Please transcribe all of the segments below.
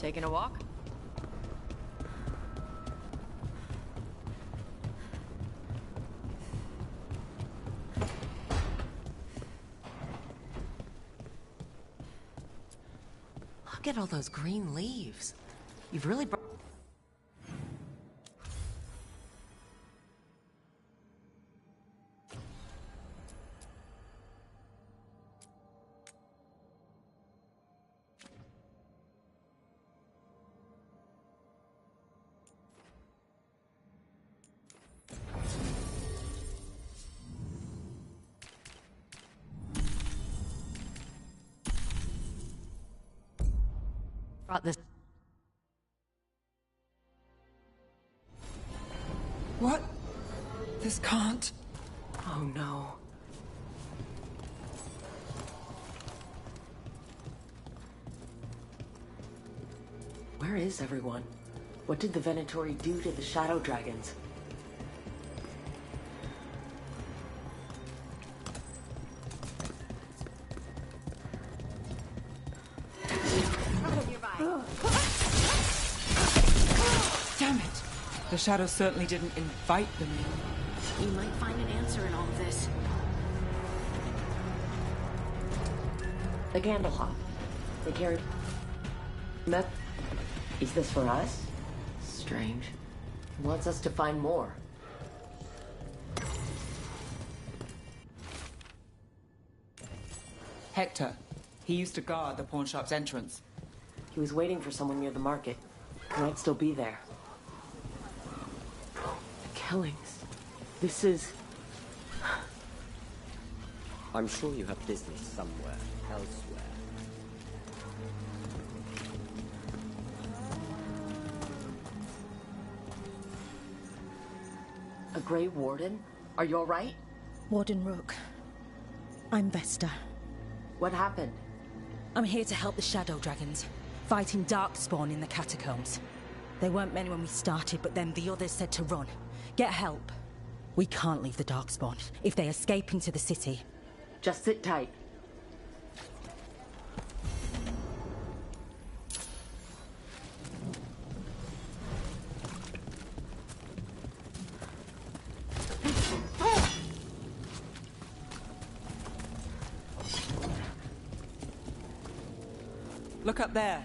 Taking a walk? Look at all those green leaves. You've really brought... this. What? This can't. Oh no. Where is everyone? What did the Venatori do to the Shadow Dragons? Damn it! The Shadows certainly didn't invite them in. You might find an answer in all of this. The Candlehawk. They carried... Meth. Is this for us? Strange. He wants us to find more. Hector. He used to guard the pawn shop's entrance. He was waiting for someone near the market. He might still be there. The killings. This is... I'm sure you have business somewhere, elsewhere. A Grey Warden? Are you alright? Warden Rook. I'm Vesta. What happened? I'm here to help the Shadow Dragons, fighting Darkspawn in the catacombs. They weren't many when we started, but then the others said to run. Get help. We can't leave the Darkspawn. If they escape into the city... Just sit tight. Look up there.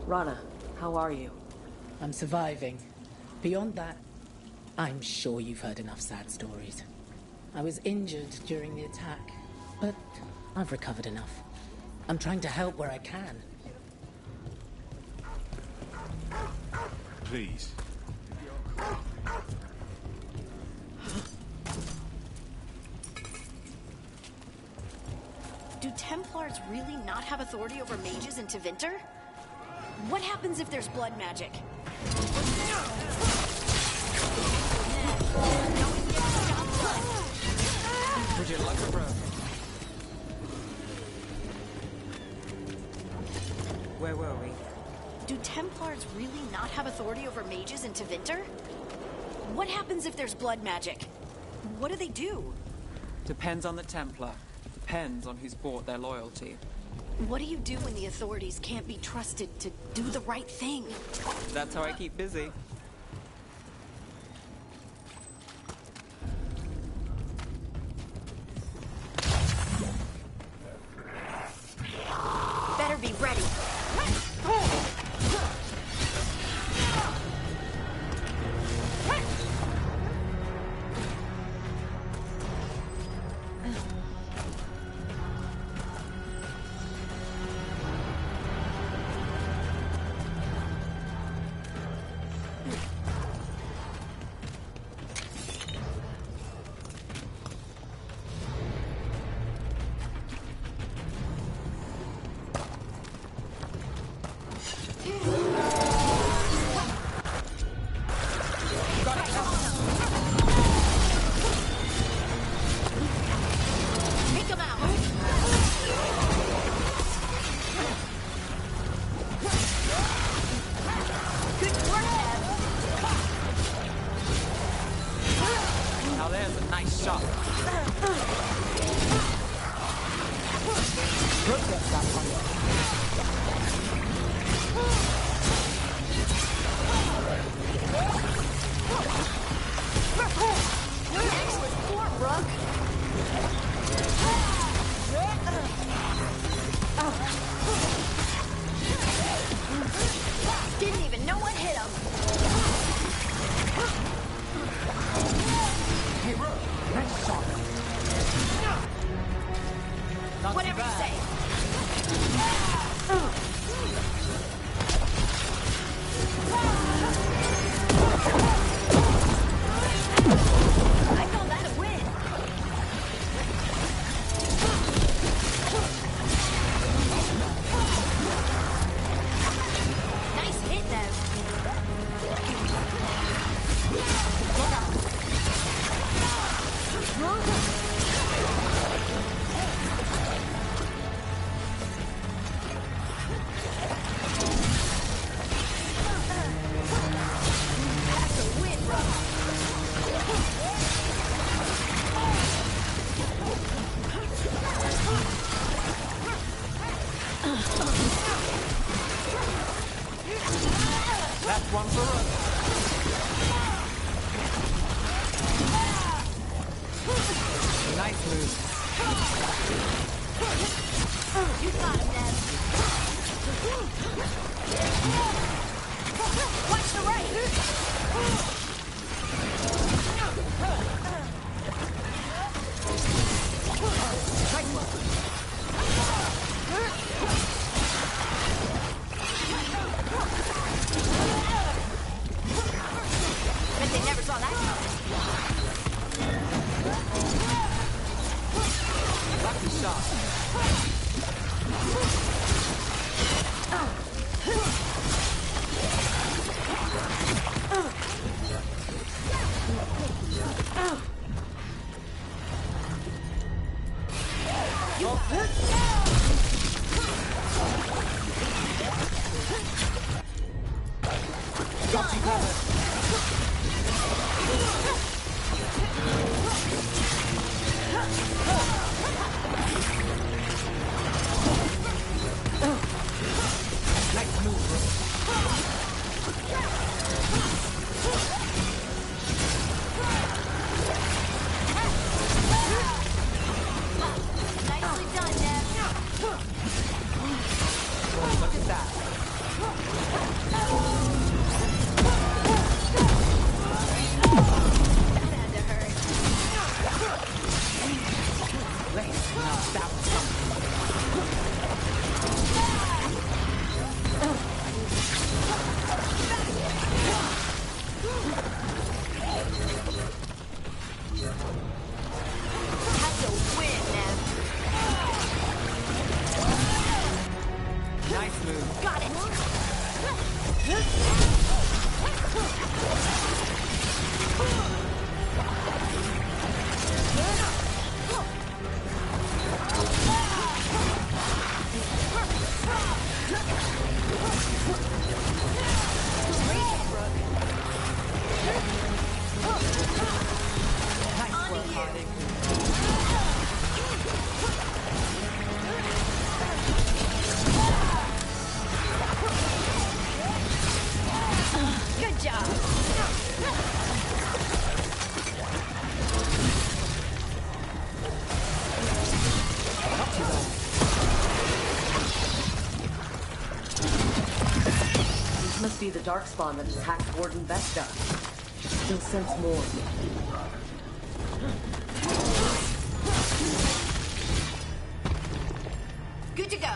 Rana, how are you? I'm surviving. Beyond that, I'm sure you've heard enough sad stories. I was injured during the attack, but I've recovered enough. I'm trying to help where I can. Please. Do Templars really not have authority over mages in Tevinter? What happens if there's blood magic? Would you like a bro? Where were we? Do Templars really not have authority over mages in Tevinter? What happens if there's blood magic? What do they do? Depends on the Templar. Depends on who's bought their loyalty. What do you do when the authorities can't be trusted to do the right thing? That's how I keep busy. Better be ready. Now there's a nice shot. Rotate that one. Excellent sport, Rook. Didn't even know what hit him. Hey, Rook, nice shot. Not Whatever too you bad. say. I call that a win. Nice hit, Nev. That's a win, Rook. That's one for Rook. Nice move. You got him, Nev. Watch the right. Bet they never saw that coming. Lucky shot. Got you covered. Nice move, Rook. Nicely done, Nev. Look at that. That had to hurt. Let's knock that one. That's a win, Nev. Nice move. Got it. Nice work, Harding. Good job. This must be the darkspawn that attacked Warden Vesta. Still sense more. Good to go.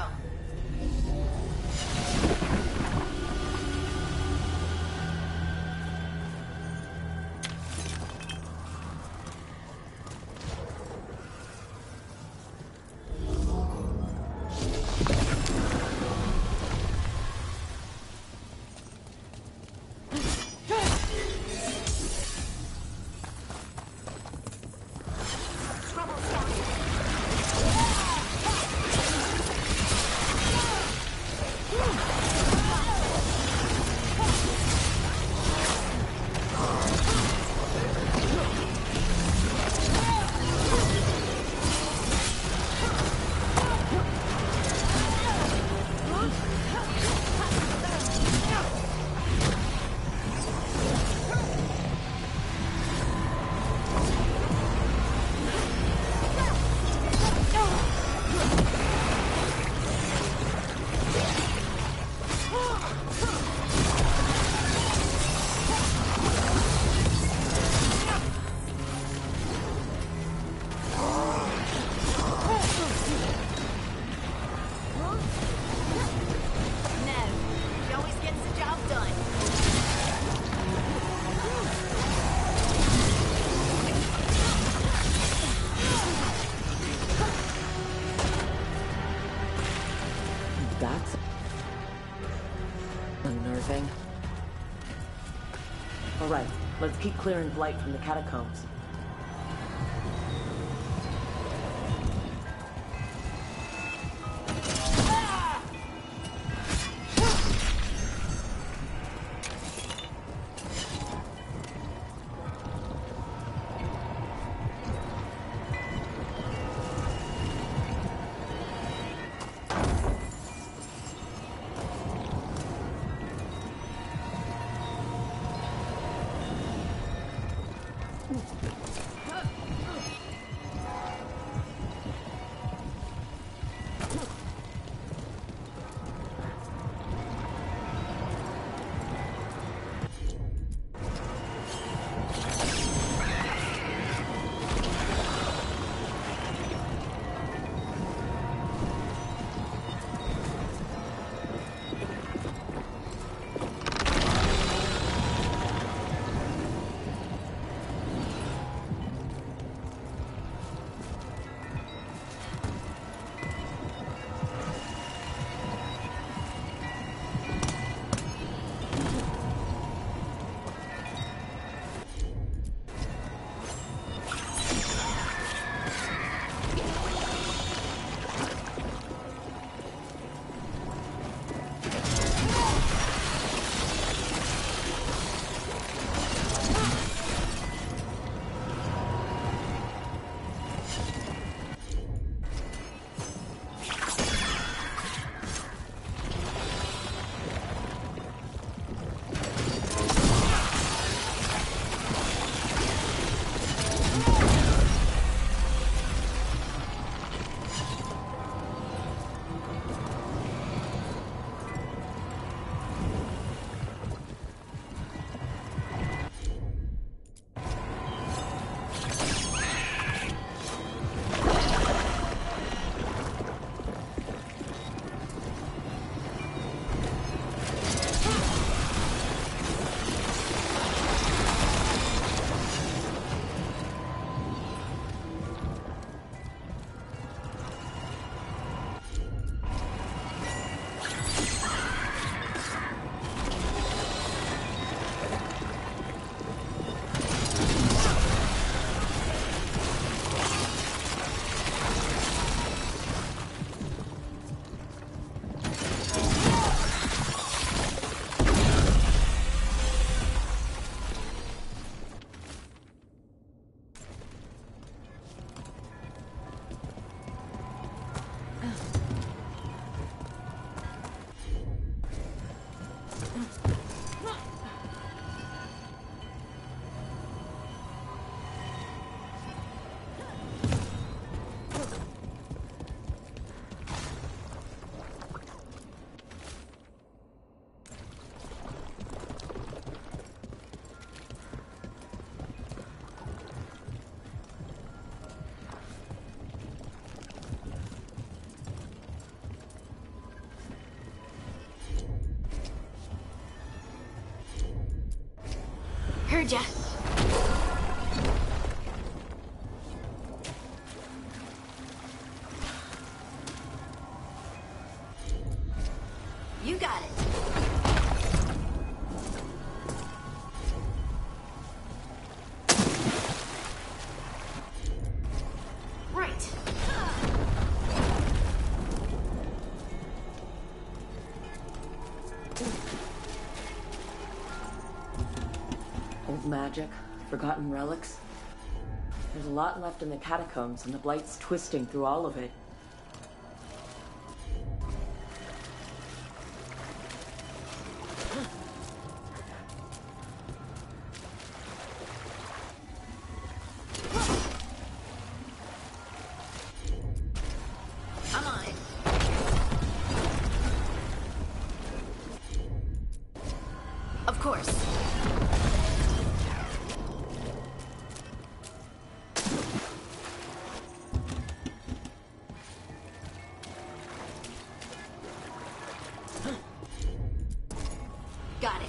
Alright, let's keep clearing Blight from the catacombs. Heard ya. You got it. Right. Old magic, forgotten relics. There's a lot left in the catacombs, and the Blight's twisting through all of it. I'm on it. Of course. Got it.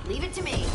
Leave it to me.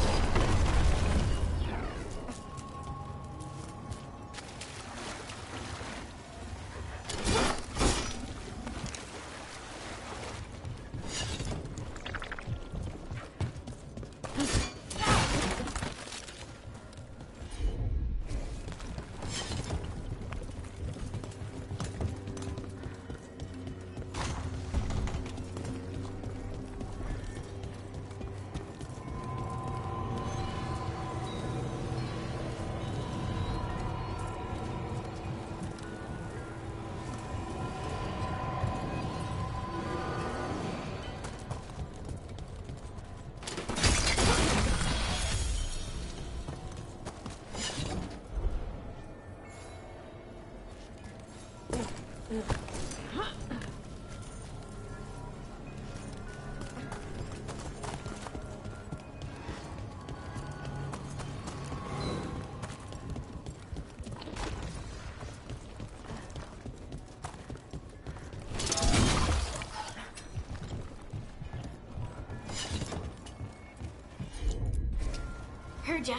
heard ya.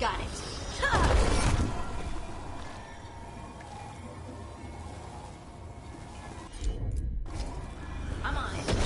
Got it. I'm on it.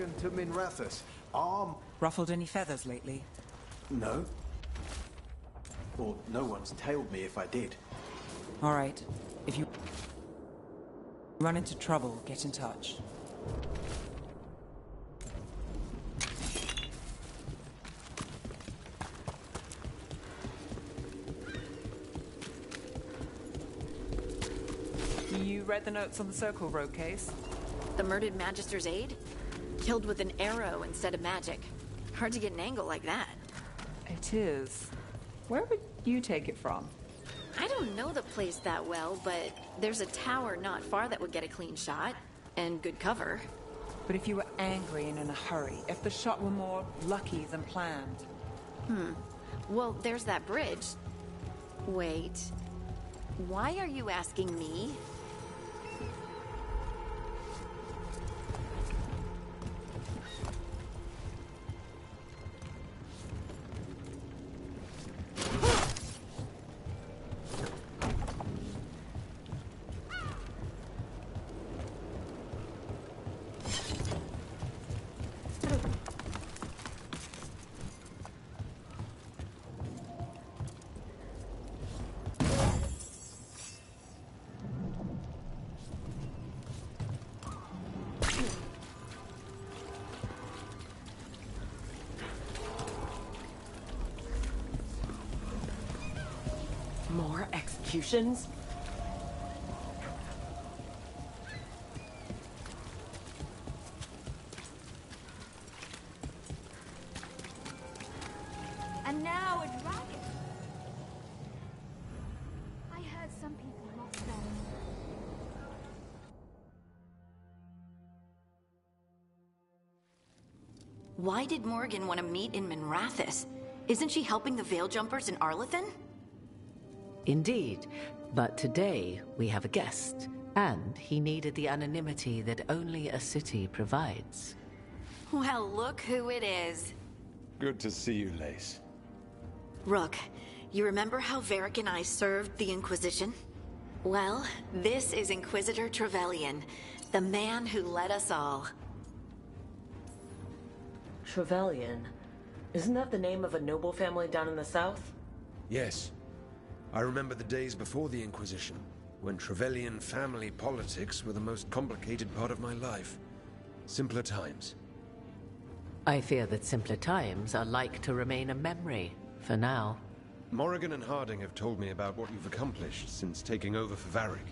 Morrigan to Minrathous. Ruffled any feathers lately? No. Or no one's tailed me if I did. All right. If you run into trouble, get in touch. You read the notes on the Circle Road case? The murdered Magister's aide? Killed with an arrow instead of magic. Hard to get an angle like that. It is. Where would you take it from? I don't know the place that well, but there's a tower not far that would get a clean shot. And good cover. But if you were angry and in a hurry, if the shot were more lucky than planned. Well, there's that bridge. Wait. Why are you asking me? More executions? And now a dragon. I heard some people lost them. Why did Morgan want to meet in Minrathous? Isn't she helping the Veil Jumpers in Arlathan? Indeed, but today we have a guest, and he needed the anonymity that only a city provides. Well, look who it is. Good to see you, Lace. Rook, you remember how Varric and I served the Inquisition? Well, this is Inquisitor Trevelyan, the man who led us all. Trevelyan? Isn't that the name of a noble family down in the south? Yes. I remember the days before the Inquisition, when Trevelyan family politics were the most complicated part of my life. Simpler times. I fear that simpler times are like to remain a memory, for now. Morrigan and Harding have told me about what you've accomplished since taking over for Varric.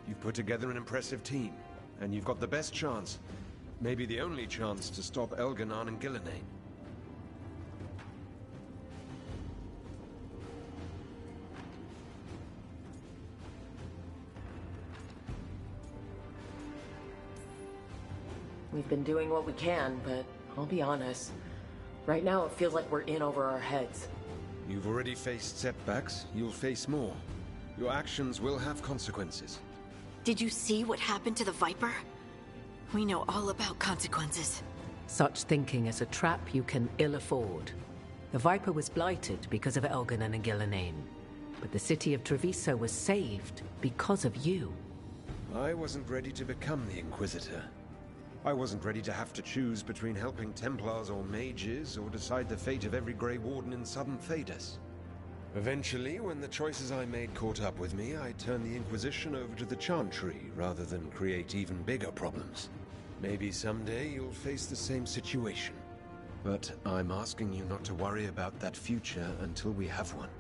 You've put together an impressive team, and you've got the best chance, maybe the only chance, to stop Elganon and Gillenane. We've been doing what we can, but I'll be honest. Right now it feels like we're in over our heads. You've already faced setbacks, you'll face more. Your actions will have consequences. Did you see what happened to the Viper? We know all about consequences. Such thinking is a trap you can ill afford. The Viper was blighted because of Elganon and Gillenane, but the city of Treviso was saved because of you. I wasn't ready to become the Inquisitor. I wasn't ready to have to choose between helping Templars or mages, or decide the fate of every Grey Warden in southern Thedas. Eventually, when the choices I made caught up with me, I turned the Inquisition over to the Chantry, rather than create even bigger problems. Maybe someday you'll face the same situation. But I'm asking you not to worry about that future until we have one.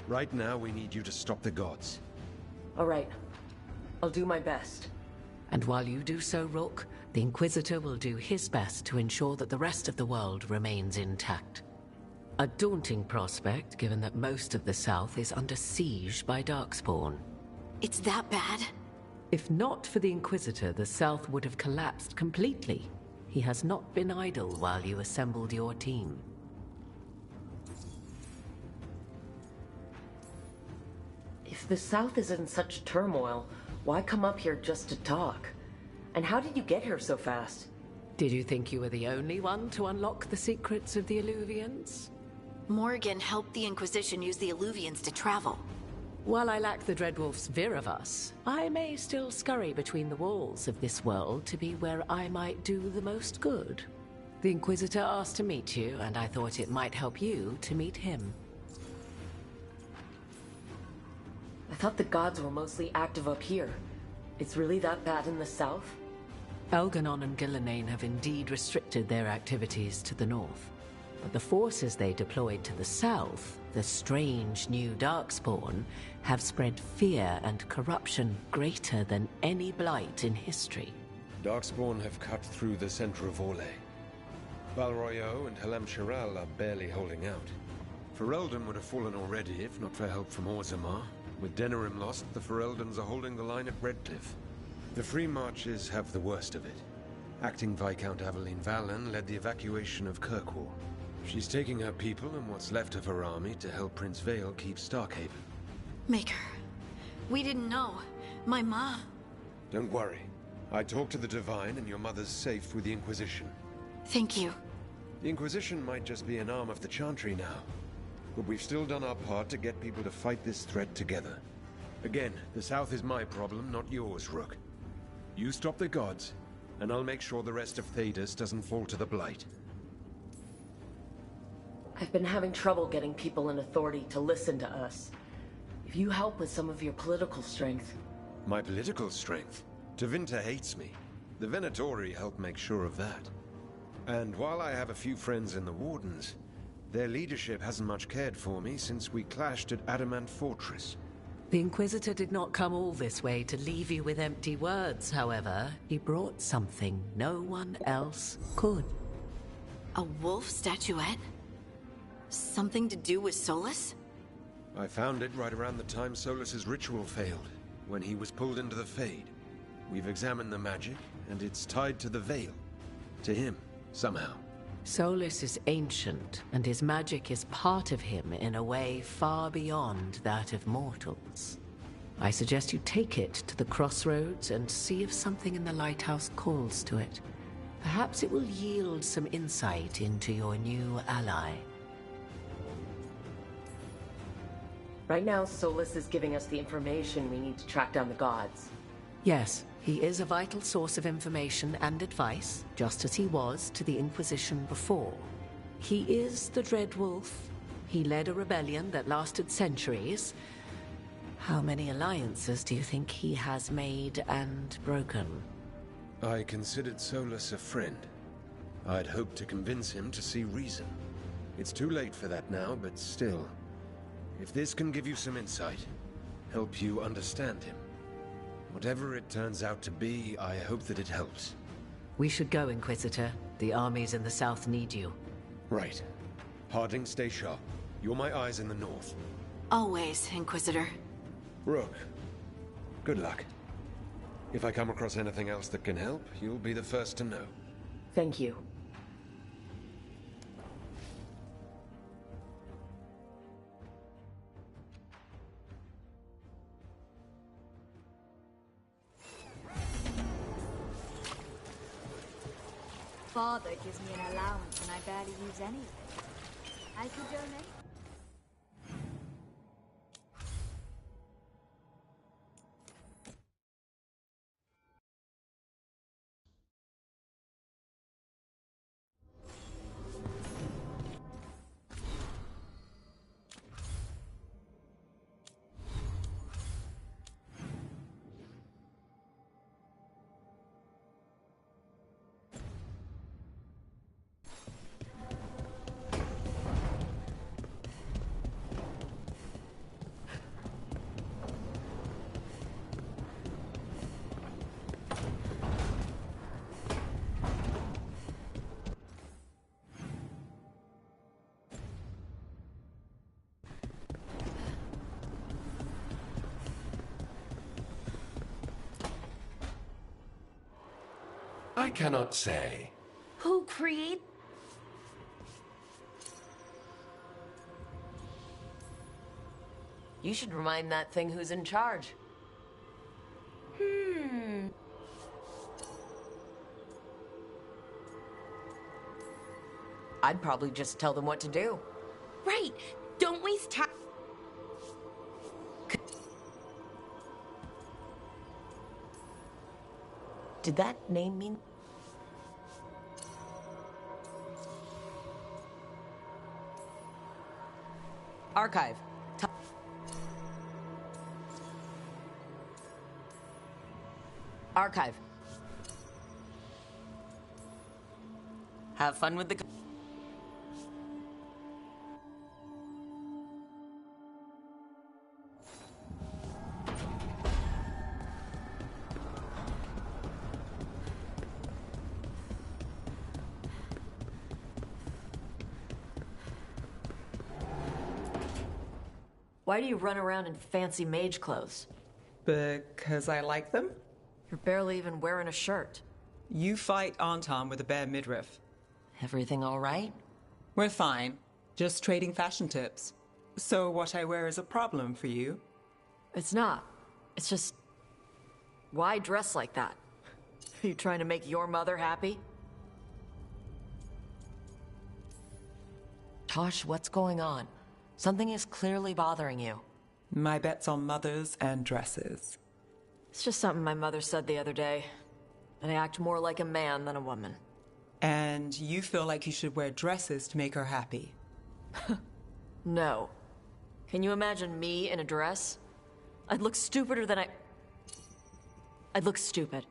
Right now, we need you to stop the gods. All right. I'll do my best. And while you do so, Rook, the Inquisitor will do his best to ensure that the rest of the world remains intact. A daunting prospect, given that most of the South is under siege by Darkspawn. It's that bad? If not for the Inquisitor, the South would have collapsed completely. He has not been idle while you assembled your team. If the South is in such turmoil, why come up here just to talk? And how did you get here so fast? Did you think you were the only one to unlock the secrets of the Illuvians? Morgan helped the Inquisition use the Illuvians to travel. While I lack the Dreadwolf's Viravus, I may still scurry between the walls of this world to be where I might do the most good. The Inquisitor asked to meet you, and I thought it might help you to meet him. I thought the gods were mostly active up here. It's really that bad in the south? Elganon and Gillenane have indeed restricted their activities to the north. But the forces they deployed to the south, the strange new Darkspawn, have spread fear and corruption greater than any blight in history. Darkspawn have cut through the center of Orlais. Valroyo and Halam Shiral are barely holding out. Ferelden would have fallen already if not for help from Orzammar. With Denerim lost, the Fereldans are holding the line at Redcliffe. The Free Marches have the worst of it. Acting Viscount Aveline Valen led the evacuation of Kirkwall. She's taking her people and what's left of her army to help Prince Vale keep Starkhaven. Maker, we didn't know. My ma... Don't worry. I talked to the Divine and your mother's safe with the Inquisition. Thank you. The Inquisition might just be an arm of the Chantry now. But we've still done our part to get people to fight this threat together. Again, the South is my problem, not yours, Rook. You stop the gods, and I'll make sure the rest of Thedas doesn't fall to the Blight. I've been having trouble getting people in authority to listen to us. If you help with some of your political strength... My political strength? Tevinter hates me. The Venatori help make sure of that. And while I have a few friends in the Wardens, their leadership hasn't much cared for me since we clashed at Adamant Fortress. The Inquisitor did not come all this way to leave you with empty words, however. He brought something no one else could. A wolf statuette? Something to do with Solus? I found it right around the time Solus's ritual failed, when he was pulled into the Fade. We've examined the magic, and it's tied to the Veil. To him, somehow. Solus is ancient, and his magic is part of him in a way far beyond that of mortals. I suggest you take it to the crossroads and see if something in the lighthouse calls to it. Perhaps it will yield some insight into your new ally. Right now, Solus is giving us the information we need to track down the gods. Yes, he is a vital source of information and advice, just as he was to the Inquisition before. He is the Dreadwolf. He led a rebellion that lasted centuries. How many alliances do you think he has made and broken? I considered Solus a friend. I'd hoped to convince him to see reason. It's too late for that now, but still. If this can give you some insight, help you understand him. Whatever it turns out to be, I hope that it helps. We should go, Inquisitor. The armies in the south need you. Right. Harding, stay sharp. You're my eyes in the north. Always, Inquisitor. Rook, good luck. If I come across anything else that can help, you'll be the first to know. Thank you. Father gives me an allowance and I barely use any of it. I could donate. I cannot say. Who created? You should remind that thing who's in charge. I'd probably just tell them what to do. Right. Don't waste time. Did that name mean... Archive. Archive. Have fun with the... Why do you run around in fancy mage clothes? Because I like them? You're barely even wearing a shirt. You fight Anton with a bare midriff. Everything all right? We're fine. Just trading fashion tips. So what I wear is a problem for you? It's not. It's just... Why dress like that? Are you trying to make your mother happy? Tosh, what's going on? Something is clearly bothering you. My bet's on mothers and dresses. It's just something my mother said the other day. That I act more like a man than a woman. And you feel like you should wear dresses to make her happy? No. Can you imagine me in a dress? I'd look stupider than I'd look stupid.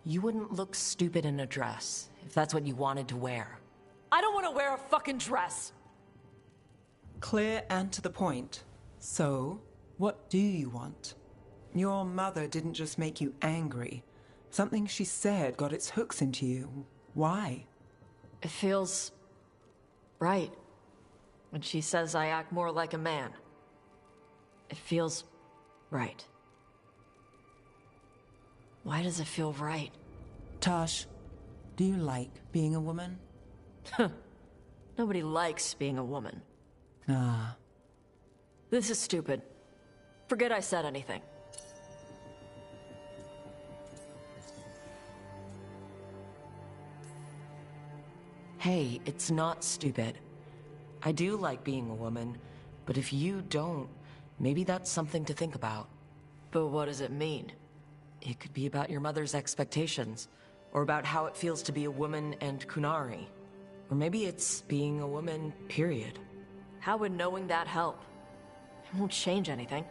You wouldn't look stupid in a dress, if that's what you wanted to wear. I don't want to wear a fucking dress! Clear and to the point. So, what do you want? Your mother didn't just make you angry. Something she said got its hooks into you. Why? It feels... right. When she says I act more like a man. It feels... right. Why does it feel right? Tosh, do you like being a woman? Nobody likes being a woman. Ah. This is stupid. Forget I said anything. Hey, it's not stupid. I do like being a woman, but if you don't, maybe that's something to think about. But what does it mean? It could be about your mother's expectations, or about how it feels to be a woman and Kunari. Or maybe it's being a woman, period. How would knowing that help? It won't change anything.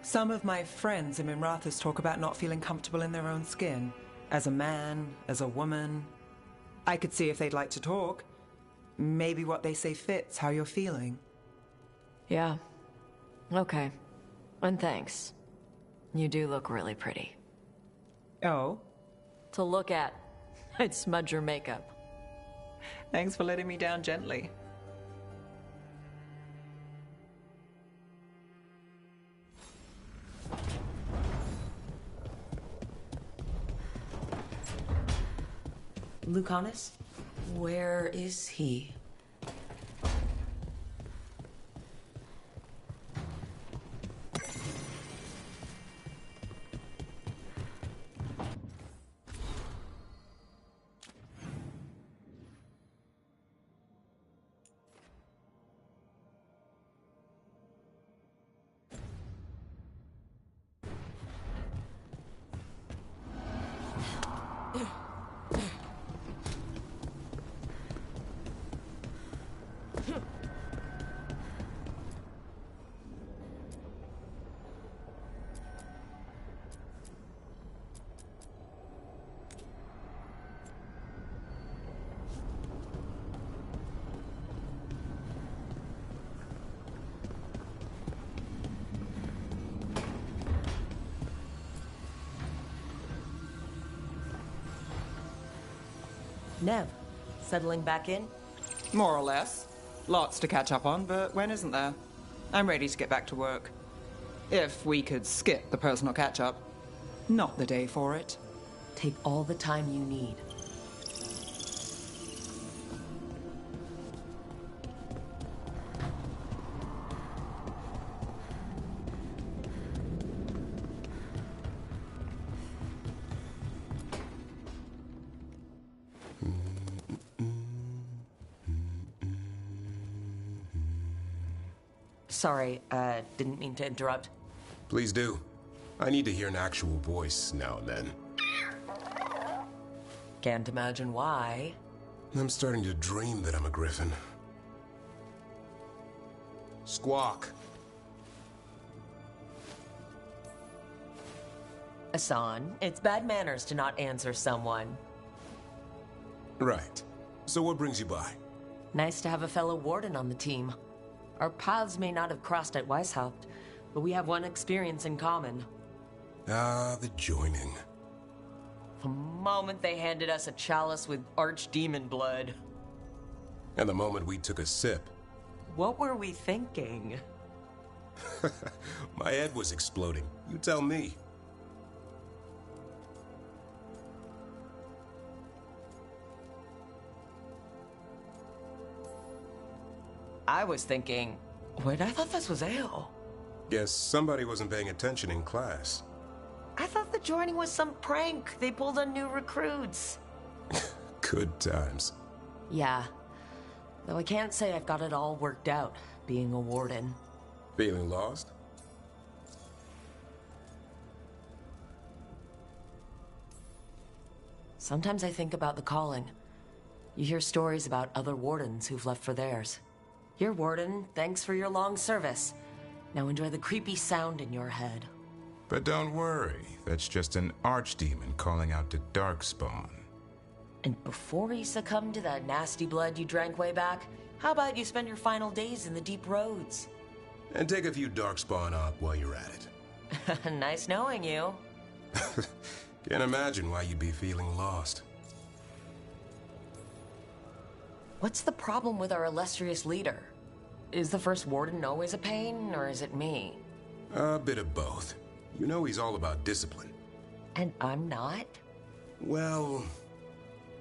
Some of my friends in Minrathous talk about not feeling comfortable in their own skin. As a man, as a woman. I could see if they'd like to talk. Maybe what they say fits how you're feeling. Yeah. Okay. And thanks. You do look really pretty. Oh? To look at. I'd smudge your makeup. Thanks for letting me down gently. Lucanus? Where is he? Nev, settling back in? More or less. Lots to catch up on, but when isn't there? I'm ready to get back to work. If we could skip the personal catch-up. Not the day for it. Take all the time you need. Sorry, didn't mean to interrupt. Please do. I need to hear an actual voice now and then. Can't imagine why. I'm starting to dream that I'm a griffin. Squawk. Hassan, it's bad manners to not answer someone. Right. So what brings you by? Nice to have a fellow warden on the team. Our paths may not have crossed at Weishaupt, but we have one experience in common. Ah, the joining. The moment they handed us a chalice with archdemon blood. And the moment we took a sip. What were we thinking? My head was exploding. You tell me. I was thinking, wait, I thought this was ale. Guess somebody wasn't paying attention in class. I thought the joining was some prank they pulled on new recruits. Good times. Yeah. Though I can't say I've got it all worked out, being a warden. Feeling lost? Sometimes I think about the calling. You hear stories about other wardens who've left for theirs. You're warden, thanks for your long service. Now enjoy the creepy sound in your head. But don't worry, that's just an archdemon calling out to Darkspawn. And before you succumb to that nasty blood you drank way back, how about you spend your final days in the deep roads? And take a few Darkspawn up while you're at it. Nice knowing you. Can't imagine why you'd be feeling lost. What's the problem with our illustrious leader? Is the first warden always a pain, or is it me? A bit of both. You know he's all about discipline. And I'm not? Well...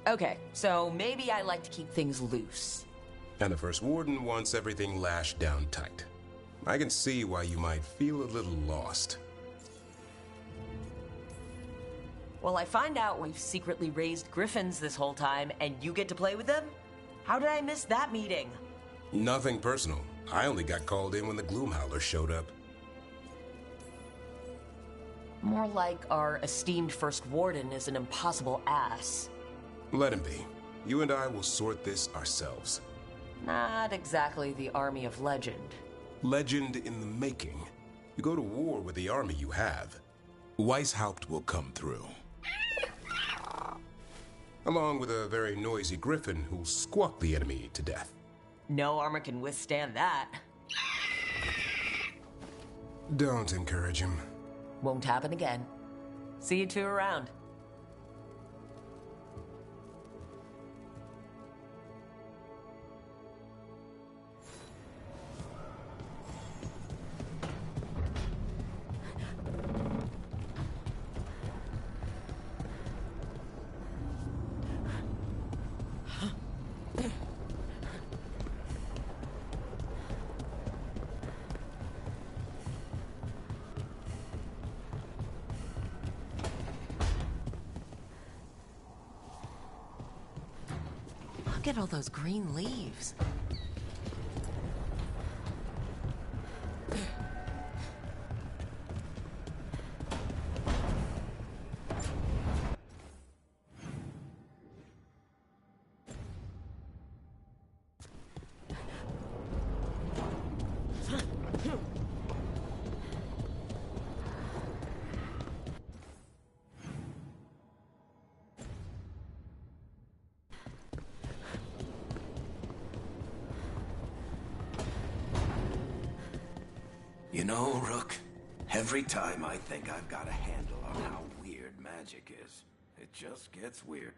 Okay, so maybe I like to keep things loose. And the first warden wants everything lashed down tight. I can see why you might feel a little lost. Well, I find out we've secretly raised griffins this whole time, and you get to play with them? How did I miss that meeting? Nothing personal. I only got called in when the Gloomhowler showed up. More like our esteemed first warden is an impossible ass. Let him be. You and I will sort this ourselves. Not exactly the army of legend. Legend in the making. You go to war with the army you have. Weishaupt will come through. Along with a very noisy griffin who'll squawk the enemy to death. No armor can withstand that. Don't encourage him. Won't happen again. See you two around. Look at all those green leaves. You know, Rook, every time I think I've got a handle on how weird magic is, it just gets weird.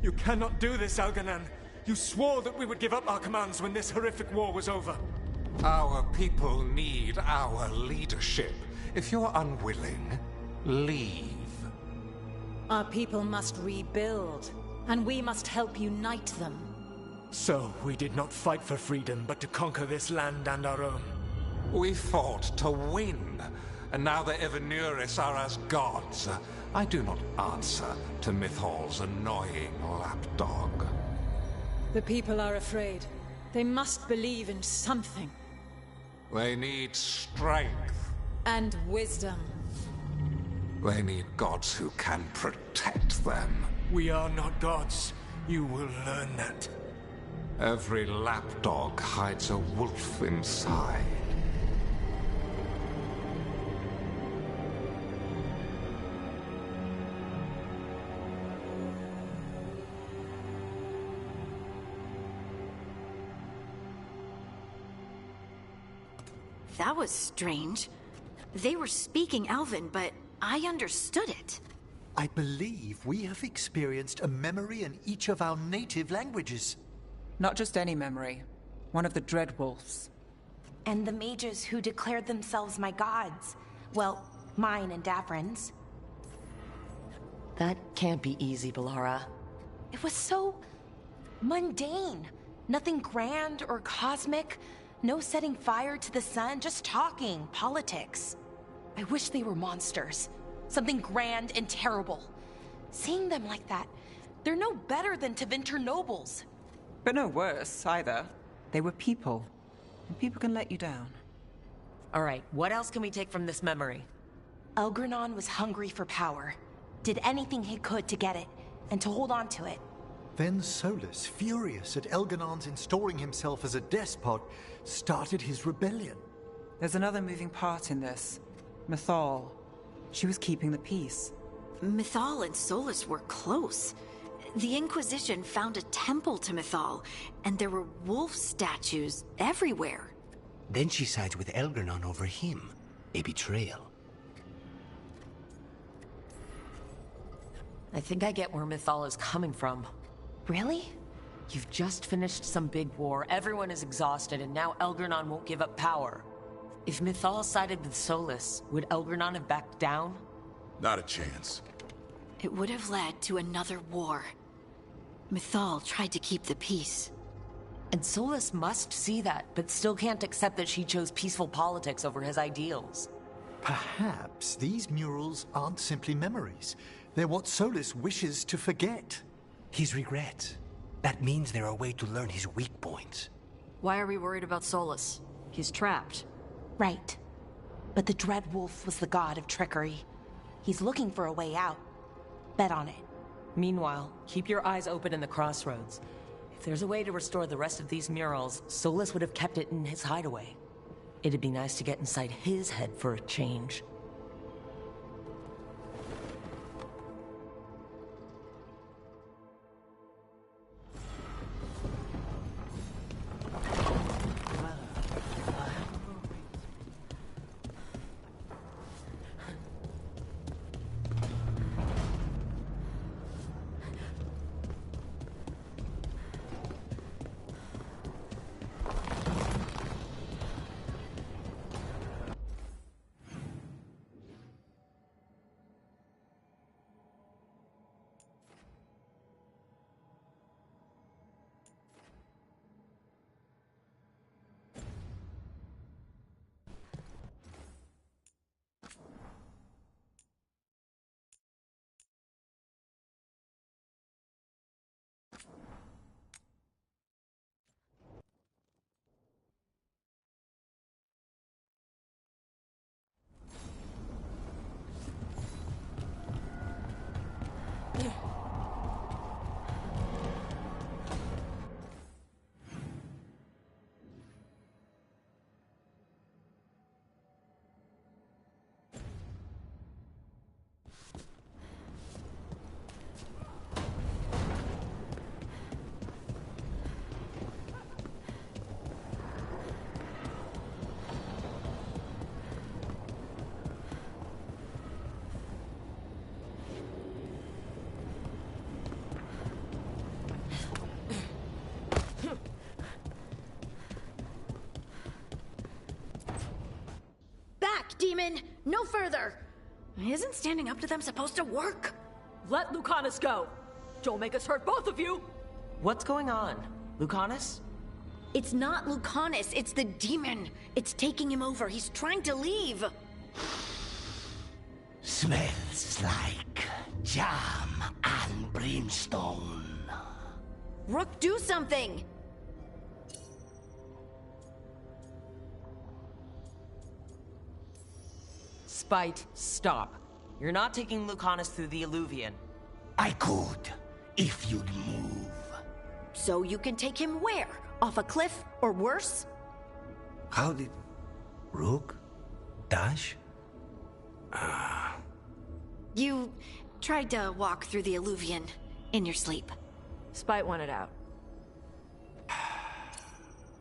You cannot do this, Algernon. You swore that we would give up our commands when this horrific war was over. Our people need our leadership. If you're unwilling, leave. Our people must rebuild, and we must help unite them. So, we did not fight for freedom, but to conquer this land and our own. We fought to win, and now the Evanuris are as gods. I do not answer to Mythal's annoying lapdog. The people are afraid. They must believe in something. They need strength. And wisdom. They need gods who can protect them. We are not gods. You will learn that. Every lapdog hides a wolf inside. That was strange. They were speaking Elven, but I understood it. I believe we have experienced a memory in each of our native languages. Not just any memory. One of the Dreadwolves. And the mages who declared themselves my gods. Well, mine and Davrin's. That can't be easy, Balara. It was so mundane. Nothing grand or cosmic. No setting fire to the sun, just talking, politics. I wish they were monsters. Something grand and terrible. Seeing them like that, they're no better than Tevinter nobles. But no worse, either. They were people. And people can let you down. All right, what else can we take from this memory? Elgranon was hungry for power. Did anything he could to get it, and to hold on to it. Then Solus, furious at Elganon's installing himself as a despot, started his rebellion. There's another moving part in this. Mythal. She was keeping the peace. Mythal and Solus were close. The Inquisition found a temple to Mythal, and there were wolf statues everywhere. Then she sides with Elgranon over him. A betrayal. I think I get where Mythal is coming from. Really? You've just finished some big war, everyone is exhausted, and now Elgranon won't give up power. If Mythal sided with Solus, would Elgranon have backed down? Not a chance. It would have led to another war. Mythal tried to keep the peace. And Solus must see that, but still can't accept that she chose peaceful politics over his ideals. Perhaps these murals aren't simply memories. They're what Solus wishes to forget. His regrets. That means they're a way to learn his weak points. Why are we worried about Solus? He's trapped. Right. But the Dreadwolf was the god of trickery. He's looking for a way out. Bet on it. Meanwhile, keep your eyes open in the crossroads. If there's a way to restore the rest of these murals, Solus would have kept it in his hideaway. It'd be nice to get inside his head for a change. Archdemon! No further! Isn't standing up to them supposed to work? Let Lucanus go! Don't make us hurt both of you! What's going on? Lucanus? It's not Lucanus, it's the demon. It's taking him over. He's trying to leave. Smells like jam and brimstone. Rook, do something! Spite, stop. You're not taking Lucanus through the Illuvian. I could, if you'd move. So you can take him where? Off a cliff, or worse? How did... Rook? Dash? You tried to walk through the Illuvian in your sleep. Spite wanted out.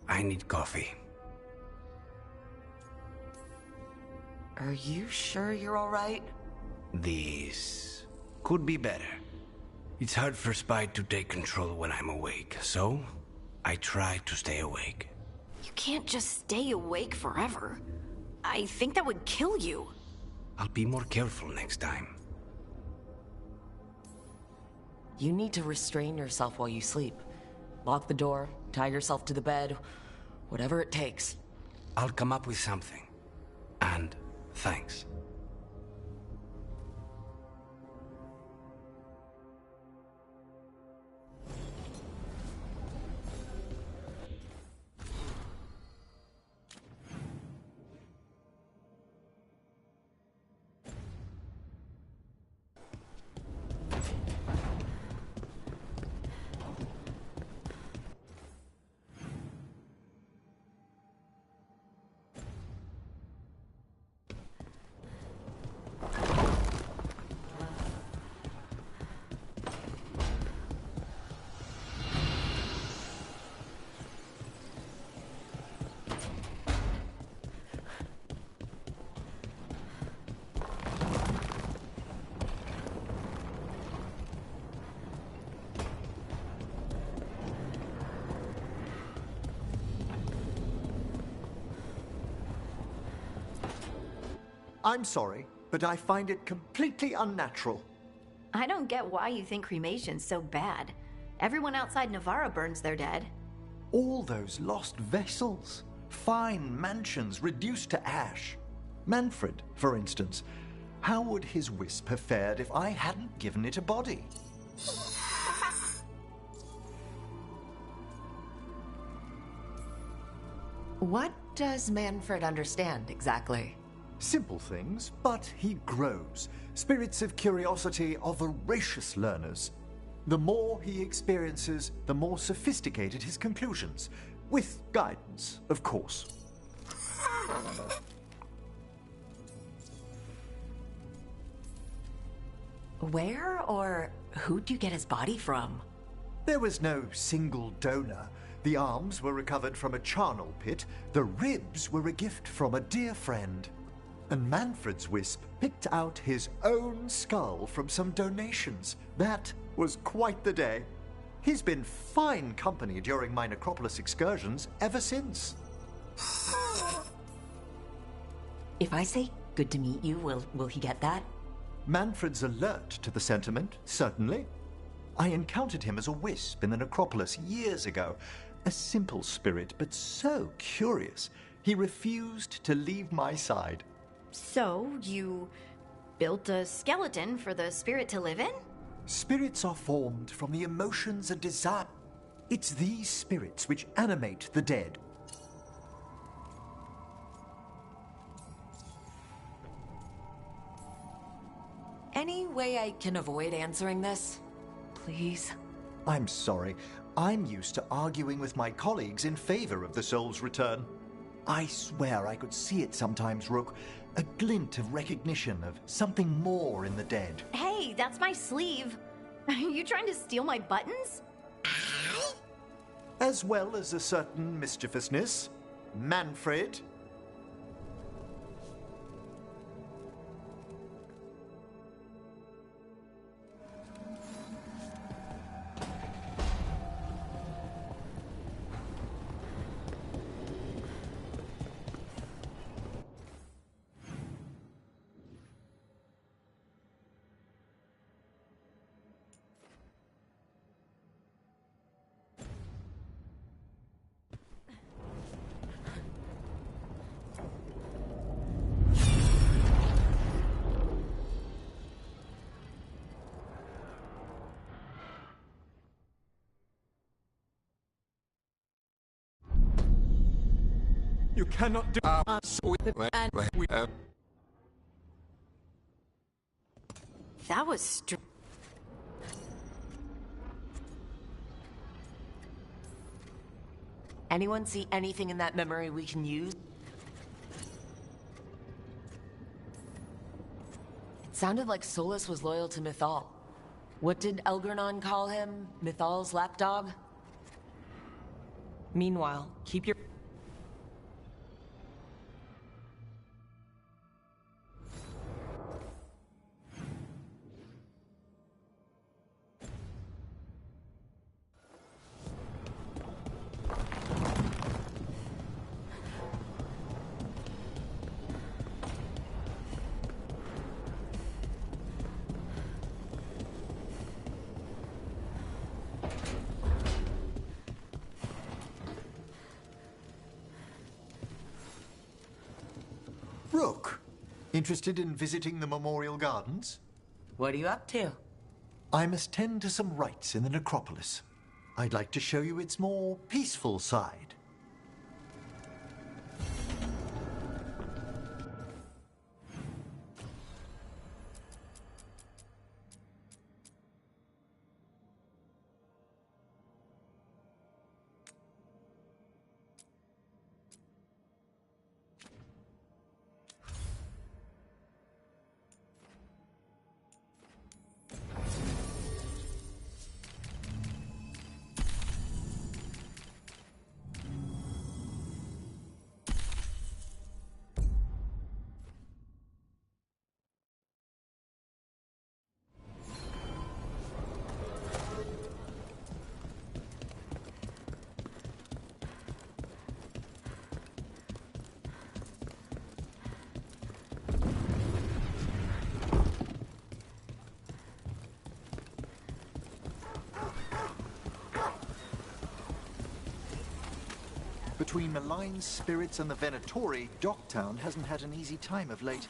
I need coffee. Are you sure you're alright? This could be better. It's hard for Spite to take control when I'm awake, so I try to stay awake. You can't just stay awake forever. I think that would kill you. I'll be more careful next time. You need to restrain yourself while you sleep. Lock the door, tie yourself to the bed, whatever it takes. I'll come up with something. And thanks. I'm sorry, but I find it completely unnatural. I don't get why you think cremation's so bad. Everyone outside Navarra burns their dead. All those lost vessels, fine mansions reduced to ash. Manfred, for instance. How would his wisp have fared if I hadn't given it a body? What does Manfred understand exactly? Simple things, but he grows. Spirits of curiosity are voracious learners. The more he experiences, the more sophisticated his conclusions. With guidance, of course. Where or who'd you get his body from? There was no single donor. The arms were recovered from a charnel pit. The ribs were a gift from a dear friend. And Manfred's wisp picked out his own skull from some donations. That was quite the day. He's been fine company during my necropolis excursions ever since. If I say good to meet you, will he get that? Manfred's alert to the sentiment, certainly. I encountered him as a wisp in the necropolis years ago. A simple spirit, but so curious. He refused to leave my side. So, you built a skeleton for the spirit to live in? Spirits are formed from the emotions and desire. It's these spirits which animate the dead. Any way I can avoid answering this? Please? I'm sorry. I'm used to arguing with my colleagues in favor of the soul's return. I swear I could see it sometimes, Rook. A glint of recognition of something more in the dead. Hey, that's my sleeve. Are you trying to steal my buttons? As well as a certain mischievousness. Manfred. You cannot do That was Anyone see anything in that memory we can use? It sounded like Solus was loyal to Mythal. What did Elgernon call him? Mythal's lapdog? Meanwhile, keep your... Rook, interested in visiting the Memorial Gardens? What are you up to? I must tend to some rites in the necropolis. I'd like to show you its more peaceful side. Between malign spirits and the Venatori, Docktown hasn't had an easy time of late.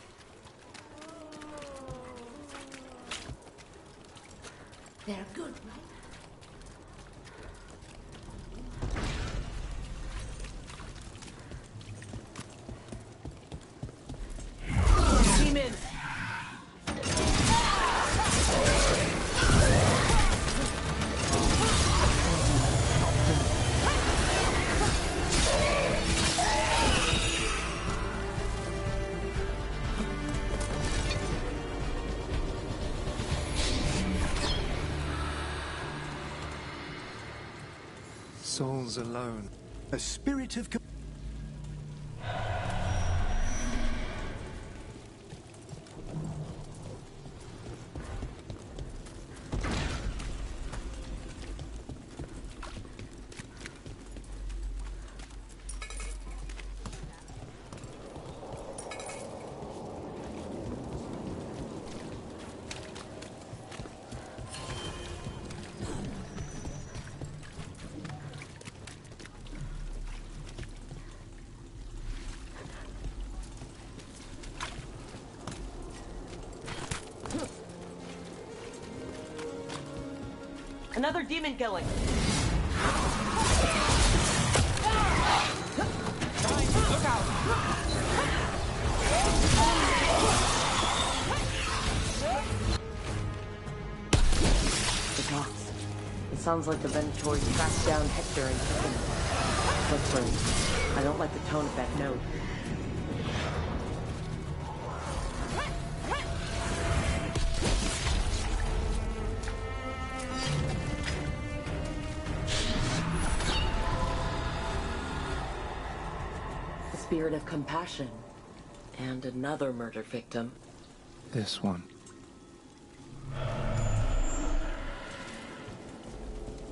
They're good, right? Demons! Souls alone. A spirit of... Another demon killing! Look out! The Goths. It sounds like the Venatori tracked down Hector and took him. But I don't like the tone of that note. Spirit of compassion. And another murder victim. This one.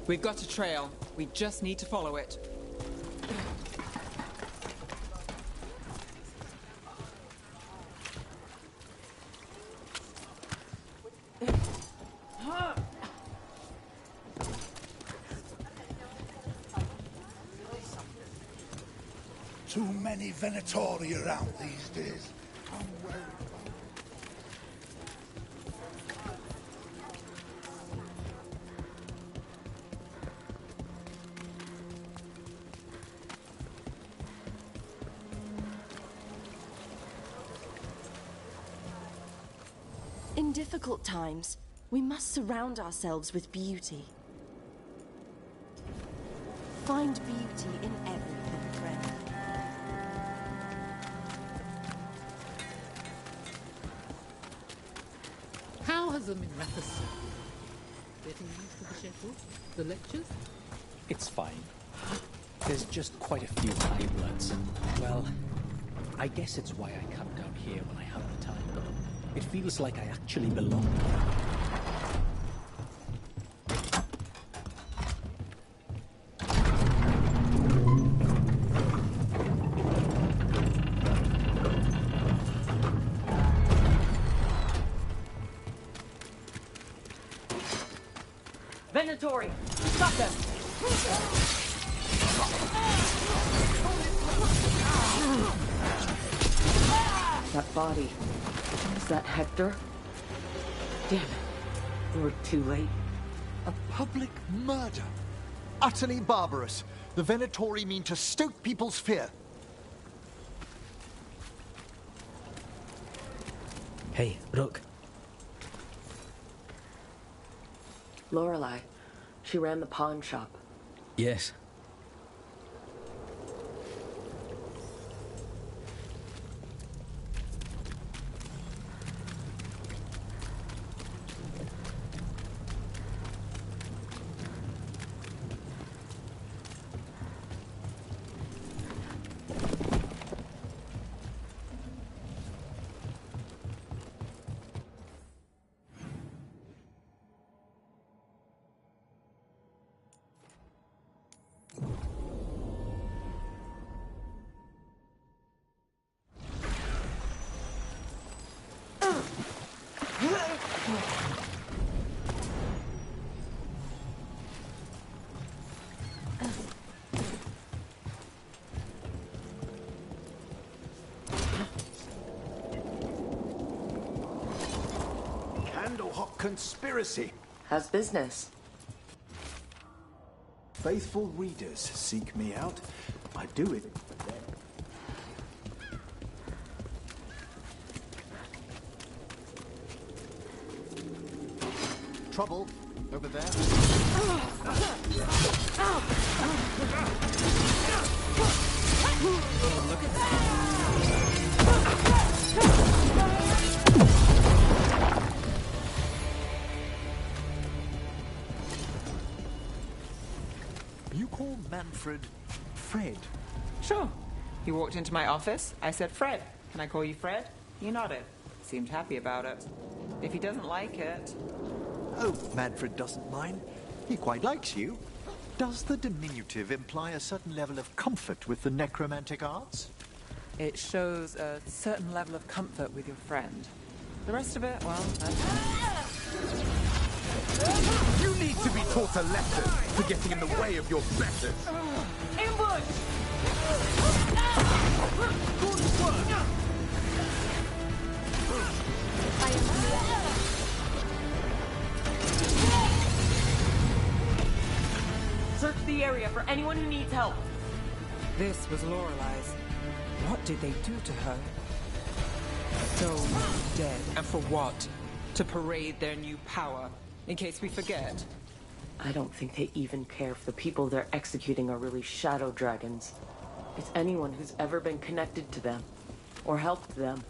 We've got a trail. We just need to follow it. Too many Venatori around these days. I'm worried. In difficult times, we must surround ourselves with beauty. Find beauty in everything, friend. How has Aminrathus getting used to the schedule? The lectures? It's fine. There's just quite a few high bloods, and, well, I guess it's why I come down here when I have the time. It feels like I actually belong here. Venatori! Stop them! That body. Is that Hector? Damn it. We're too late. A public murder. Utterly barbarous. The Venatori mean to stoke people's fear. Hey, Rook. Lorelei. She ran the pawn shop. Yes. Candlehot conspiracy. How's business? Faithful readers seek me out. I do it for them. Trouble over there. Look at that. You call Manfred Fred? Sure. He walked into my office. I said, Fred, can I call you Fred? He nodded. Seemed happy about it. If he doesn't like it... Oh, Manfred doesn't mind. He quite likes you. Does the diminutive imply a certain level of comfort with the necromantic arts? It shows a certain level of comfort with your friend. The rest of it, well, that's... You need to be taught a lesson for getting in the way of your betters. Ambush! Good work. Search the area for anyone who needs help. This was Lorelei's. What did they do to her? So dead. And for what? To parade their new power, in case we forget. I don't think they even care if the people they're executing are really shadow dragons. It's anyone who's ever been connected to them, or helped them.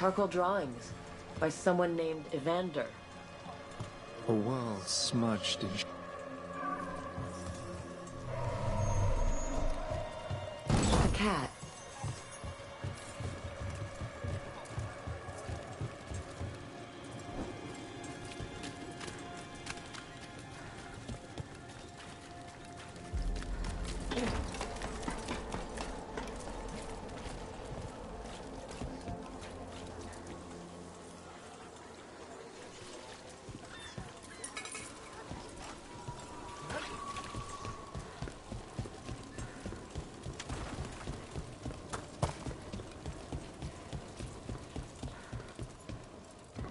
charcoal drawings by someone named Evander. A world smudged in... A cat.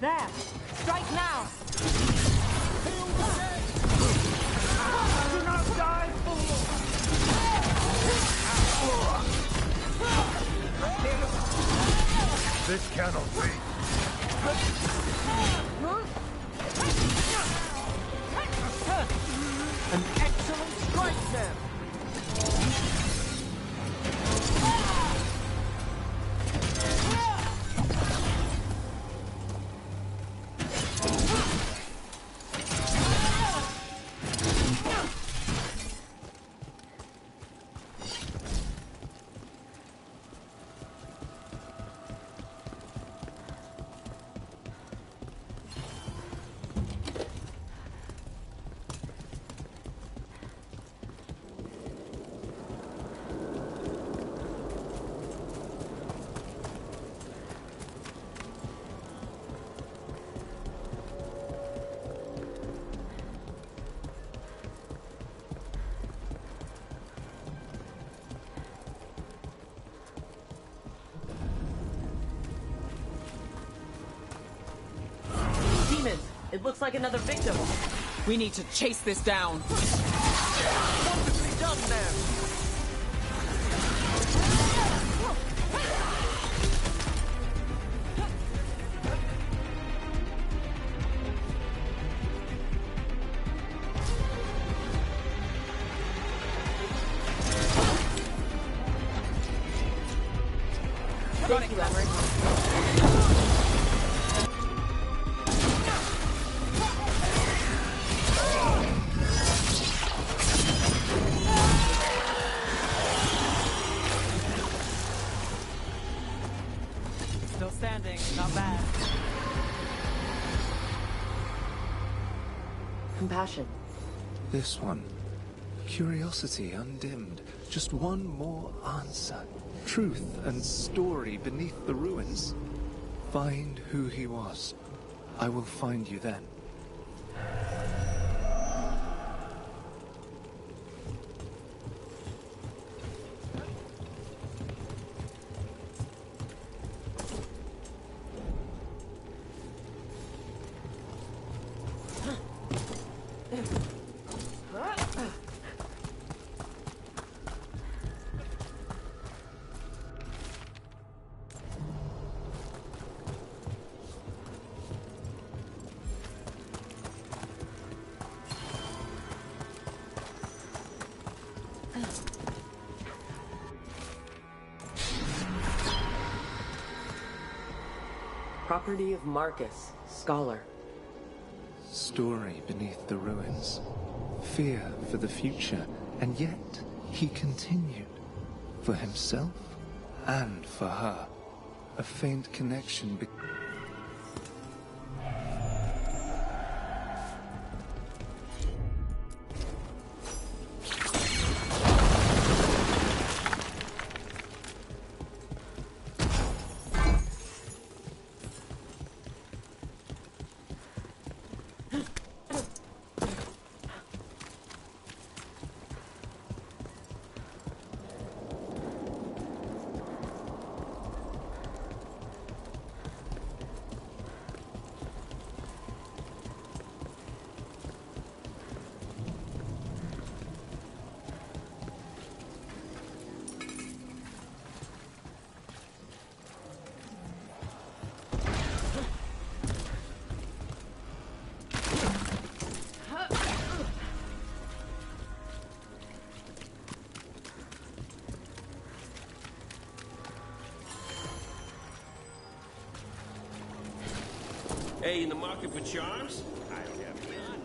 There! Strike now! Do not die, This cannot be. An excellent strike there! It looks like another victim. We need to chase this down. Wonderfully done there! Thank you, Emery. Still standing, not bad. Compassion. This one. Curiosity undimmed. Just one more answer. Truth and story beneath the ruins. Find who he was. I will find you then. Property of Marcus, scholar. Story beneath the ruins. Fear for the future. And yet, he continued. For himself and for her. A faint connection Hey, in the market for charms? I don't have none.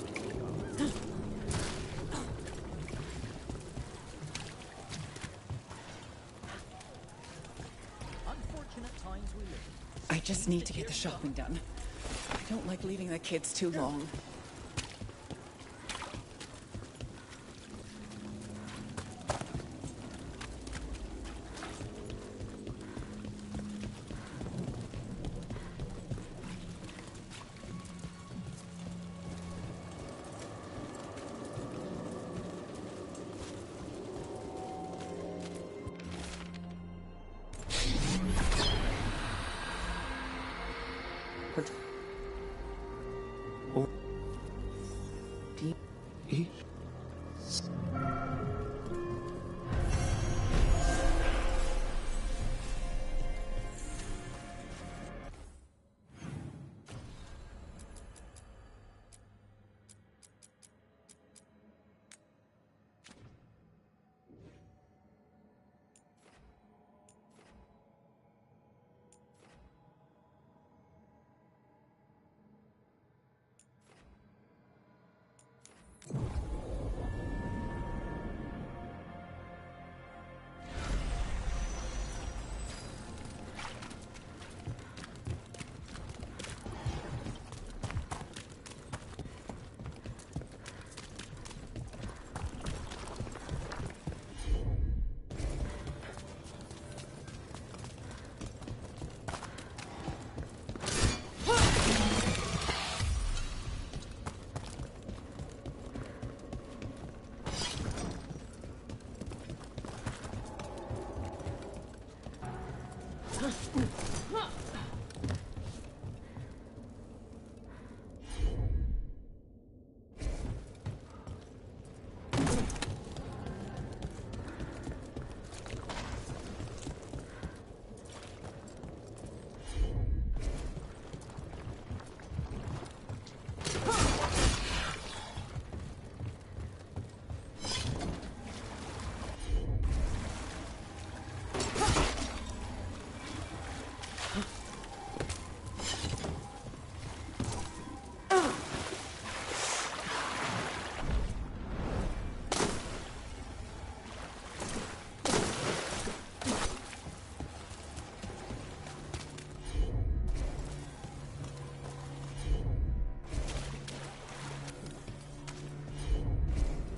Unfortunate times we live. I just need to get the shopping done. I don't like leaving the kids too long.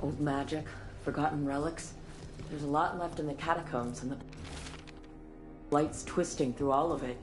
Old magic, forgotten relics. There's a lot left in the catacombs, and the light's twisting through all of it.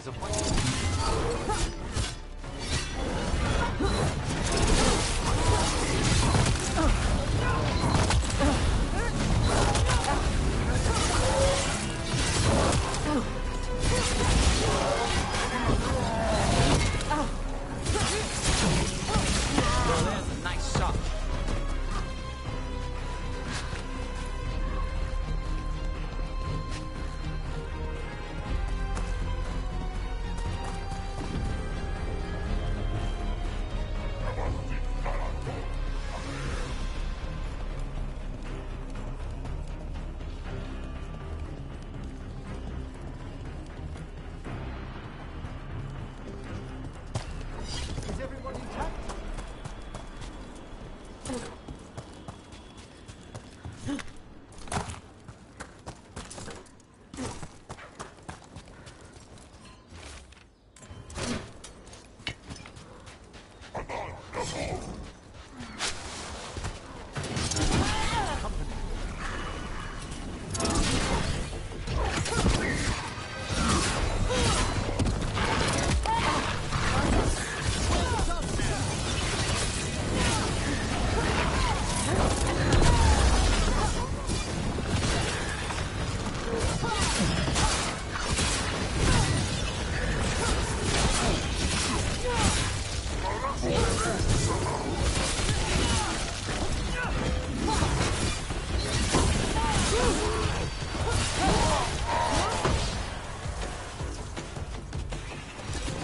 is a point. Well, there's a nice shot. Is everyone intact?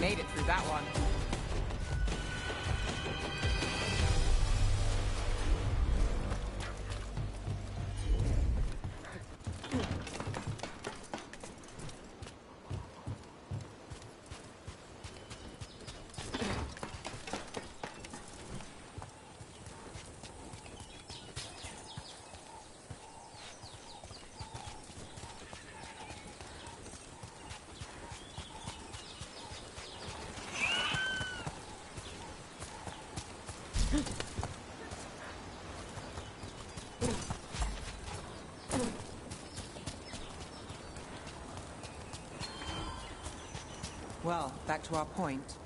Made it through that one. Well, back to our point.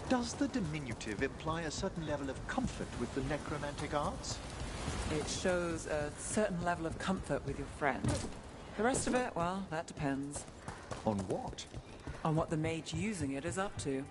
Does the diminutive imply a certain level of comfort with the necromantic arts? It shows a certain level of comfort with your friend. The rest of it, well, that depends. On what? On what the mage using it is up to.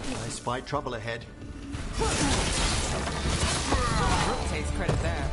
I spy trouble ahead. Brooke takes credit there.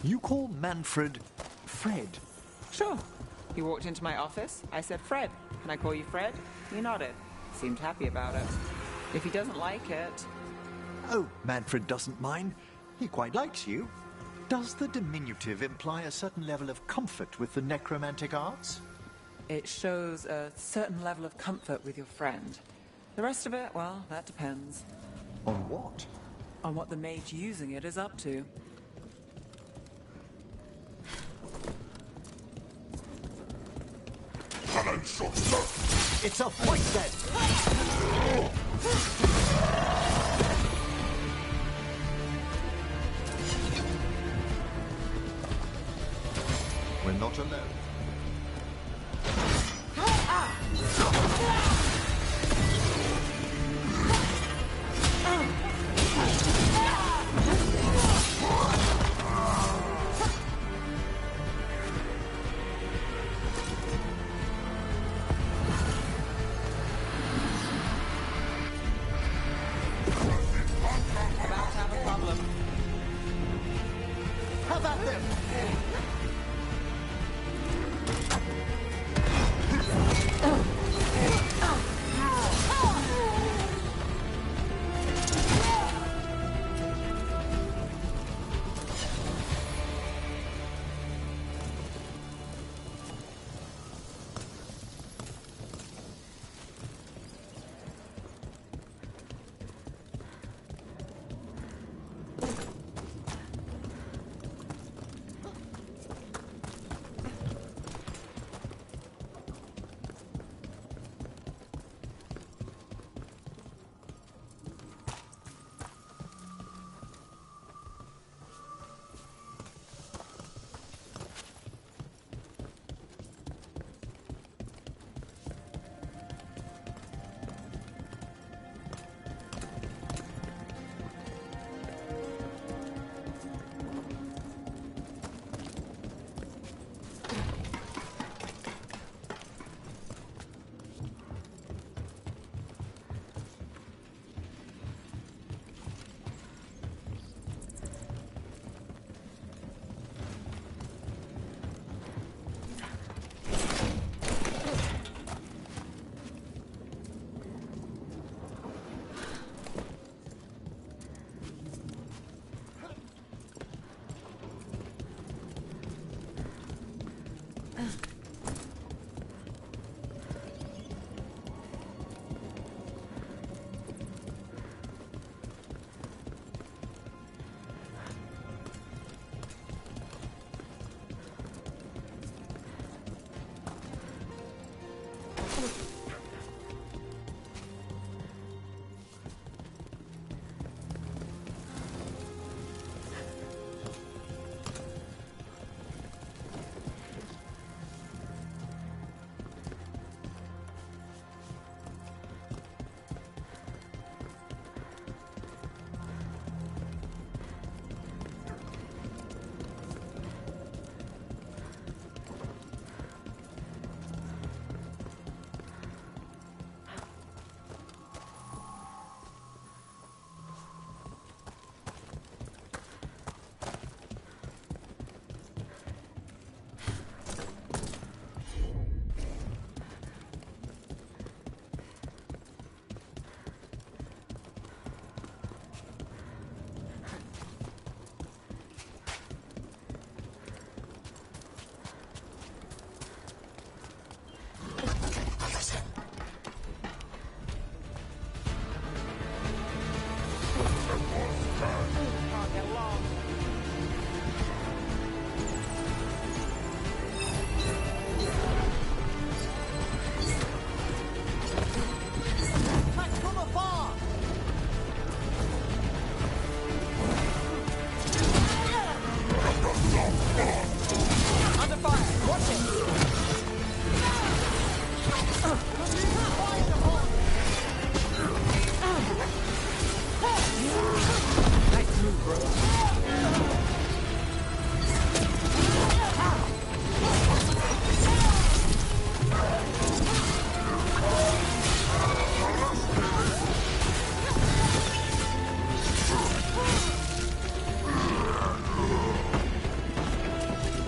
You call Manfred Fred? Sure. He walked into my office. I said, Fred, can I call you Fred? He nodded. Seemed happy about it. If he doesn't like it... Oh, Manfred doesn't mind. He quite likes you. Does the diminutive imply a certain level of comfort with the necromantic arts? It shows a certain level of comfort with your friend. The rest of it, well, that depends. On what? On what the mage using it is up to. It's a fight then! We're not alone. Have at them!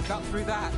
cut through that.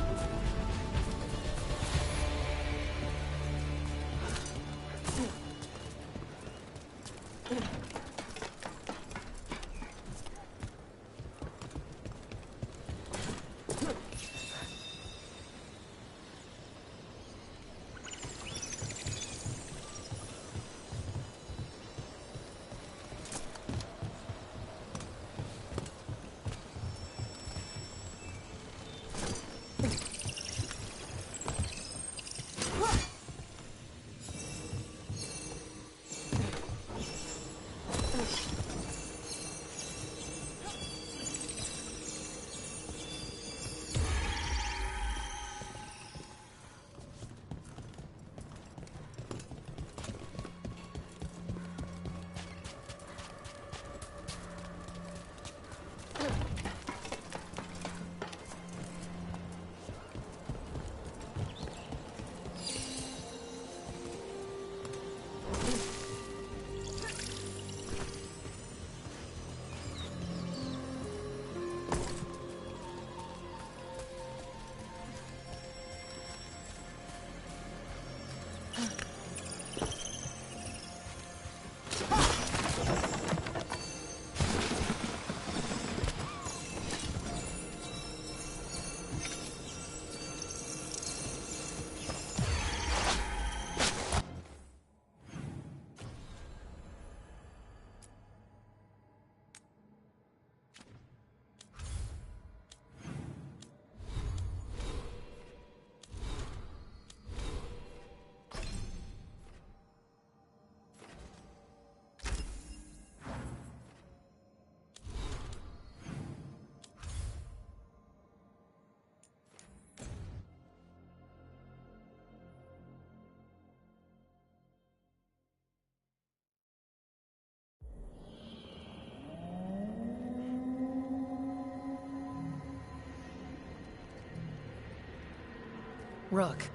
Rook,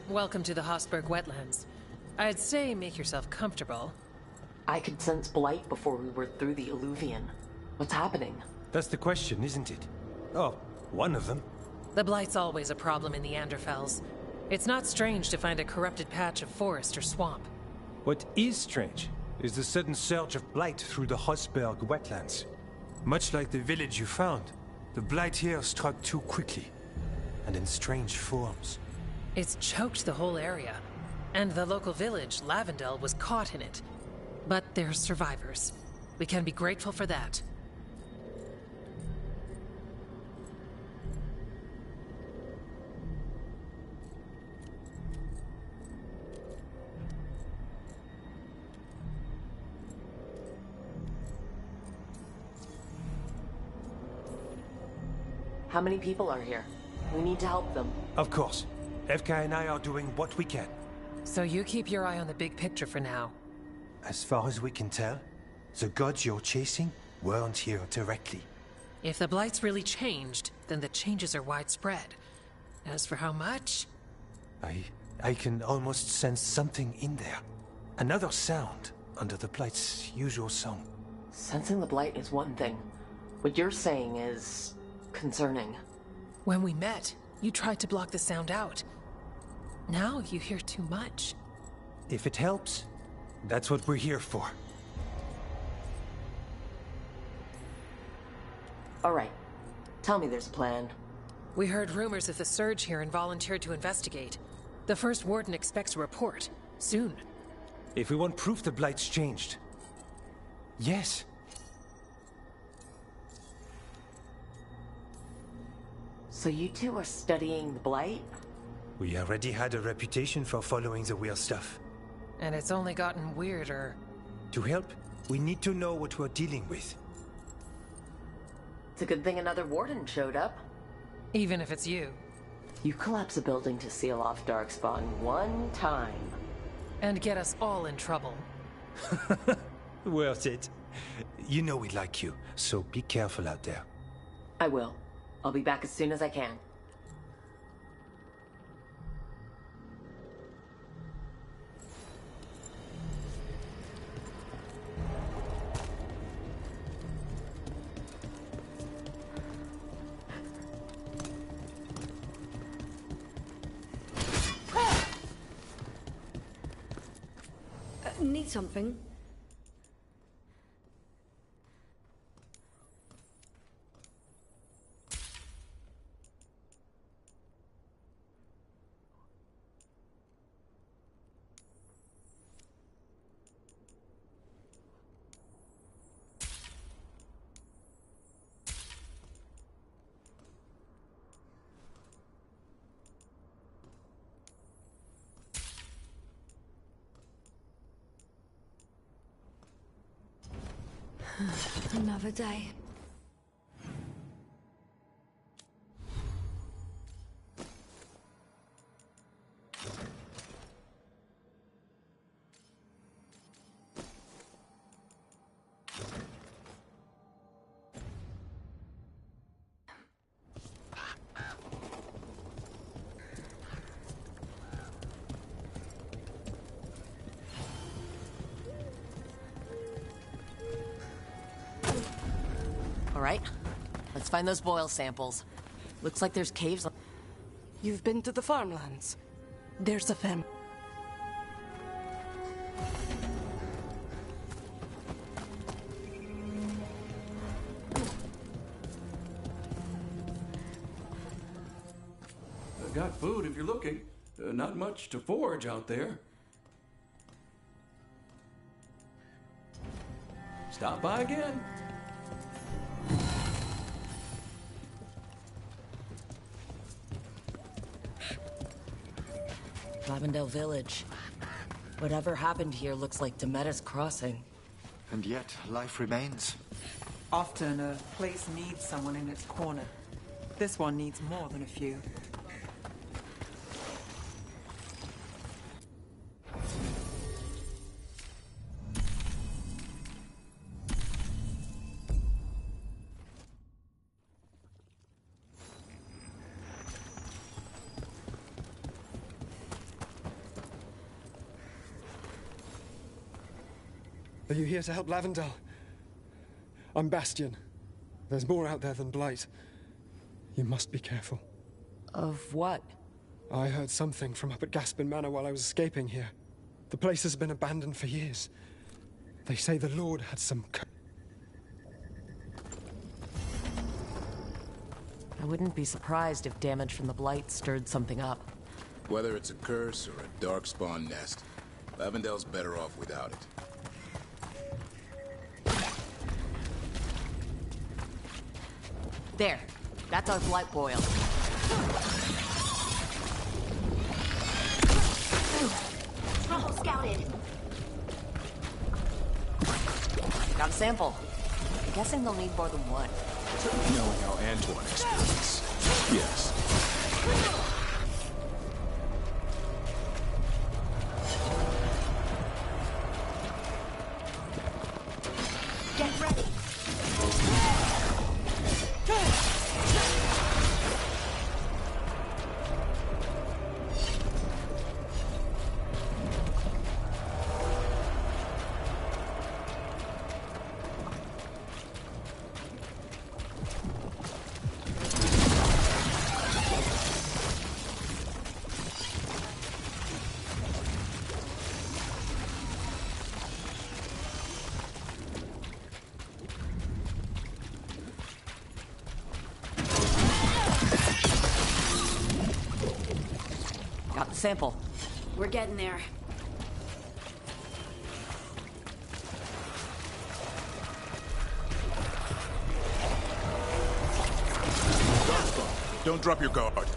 welcome to the Hosberg wetlands. I'd say make yourself comfortable. I could sense blight before we were through the Illuvian. What's happening? That's the question, isn't it? Oh, one of them. The blight's always a problem in the Anderfels. It's not strange to find a corrupted patch of forest or swamp. What is strange is the sudden surge of blight through the Hosberg wetlands. Much like the village you found, the blight here struck too quickly, and in strange forms. It's choked the whole area, and the local village, Lavendel, was caught in it. But they're survivors. We can be grateful for that. How many people are here? We need to help them. Of course. FK and I are doing what we can. So you keep your eye on the big picture for now. As far as we can tell, the gods you're chasing weren't here directly. If the blight's really changed, then the changes are widespread. As for how much... I can almost sense something in there. Another sound under the blight's usual song. Sensing the blight is one thing. What you're saying is... concerning. When we met, you tried to block the sound out. Now you hear too much. If it helps, that's what we're here for. All right. Tell me there's a plan. We heard rumors of the surge here and volunteered to investigate. The first warden expects a report. Soon. If we want proof the blight's changed. Yes. So you two are studying the blight? We already had a reputation for following the weird stuff. And it's only gotten weirder. To help, we need to know what we're dealing with. It's a good thing another warden showed up. Even if it's you. You collapse a building to seal off Darkspawn one time. And get us all in trouble. Worth it. You know we like you, so be careful out there. I will. I'll be back as soon as I can. need something. Another day. All right, let's find those boil samples. Looks like there's caves. You've been to the farmlands. There's a family. I've got food if you're looking. Not much to forage out there. Stop by again. Lavendale Village. Whatever happened here looks like Demetta's Crossing. And yet, life remains. Often a place needs someone in its corner. This one needs more than a few. Are you here to help Lavendale? I'm Bastion. There's more out there than Blight. You must be careful. Of what? I heard something from up at Gaspin Manor while I was escaping here. The place has been abandoned for years. They say the Lord had some... I wouldn't be surprised if damage from the Blight stirred something up. Whether it's a curse or a darkspawn nest, Lavendale's better off without it. There. That's our Blight boil. Stronghold scouted. Got a sample. I'm guessing they'll need more than one. Knowing how Antoine experiences. Yes. Get ready. Got the sample. We're getting there. Don't drop your guard.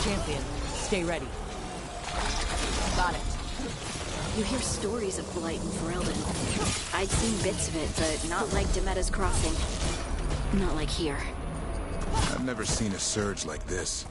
Champion, stay ready. Got it. You hear stories of blight in Ferelden. I'd seen bits of it, but not like Demetta's Crossing. Not like here. I've never seen a surge like this.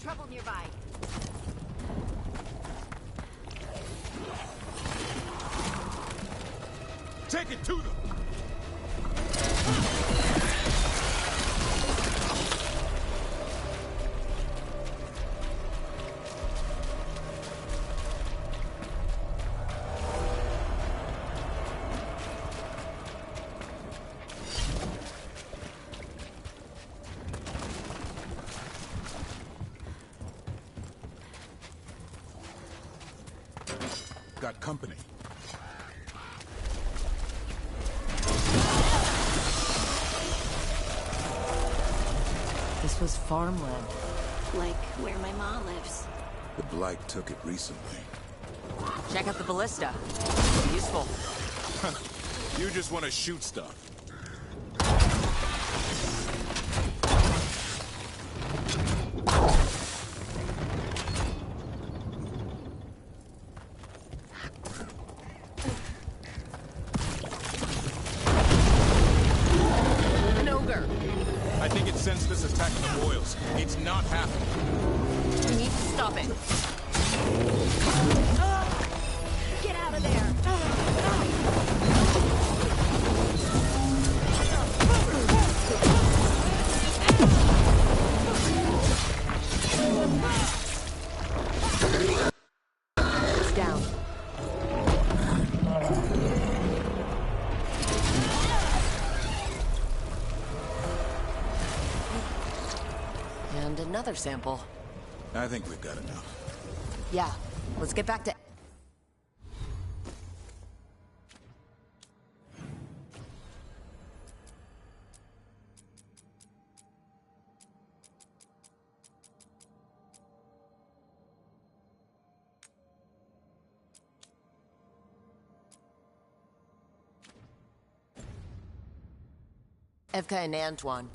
Trouble nearby. Take it to them! Got company. This was farmland. Like where my ma lives. The Blight took it recently. Check out the ballista. Useful. You just want to shoot stuff. An ogre. I think it sensed this attack in the boils. It's not happening. We need to stop it. Get out of there! It's down. And another sample. I think we've got enough. Yeah, let's get back to... Evka and Antoine.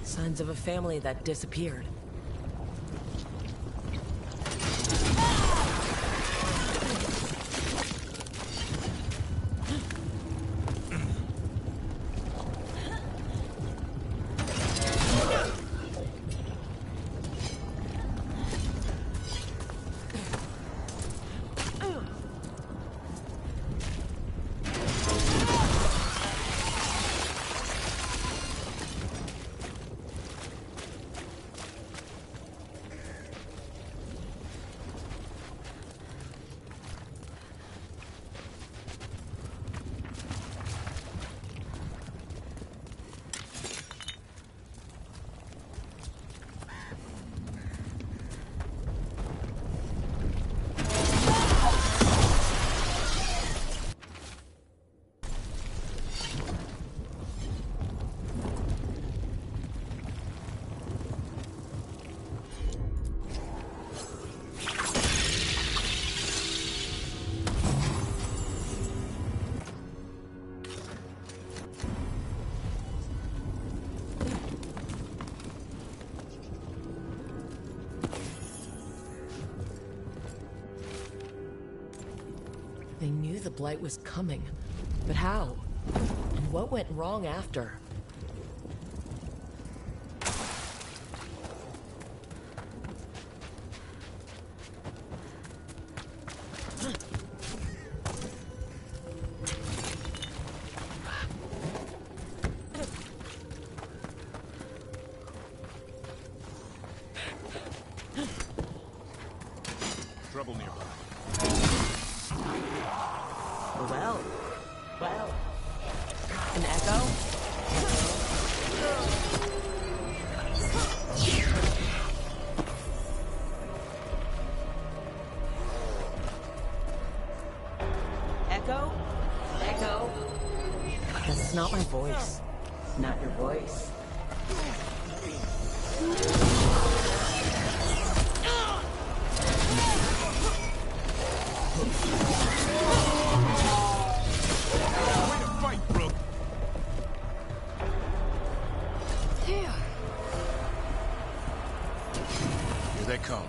Signs of a family that disappeared. They knew the Blight was coming, but how? And what went wrong after? well. Well. An echo? Echo? Echo? That's not my voice. Not your voice. Here they come.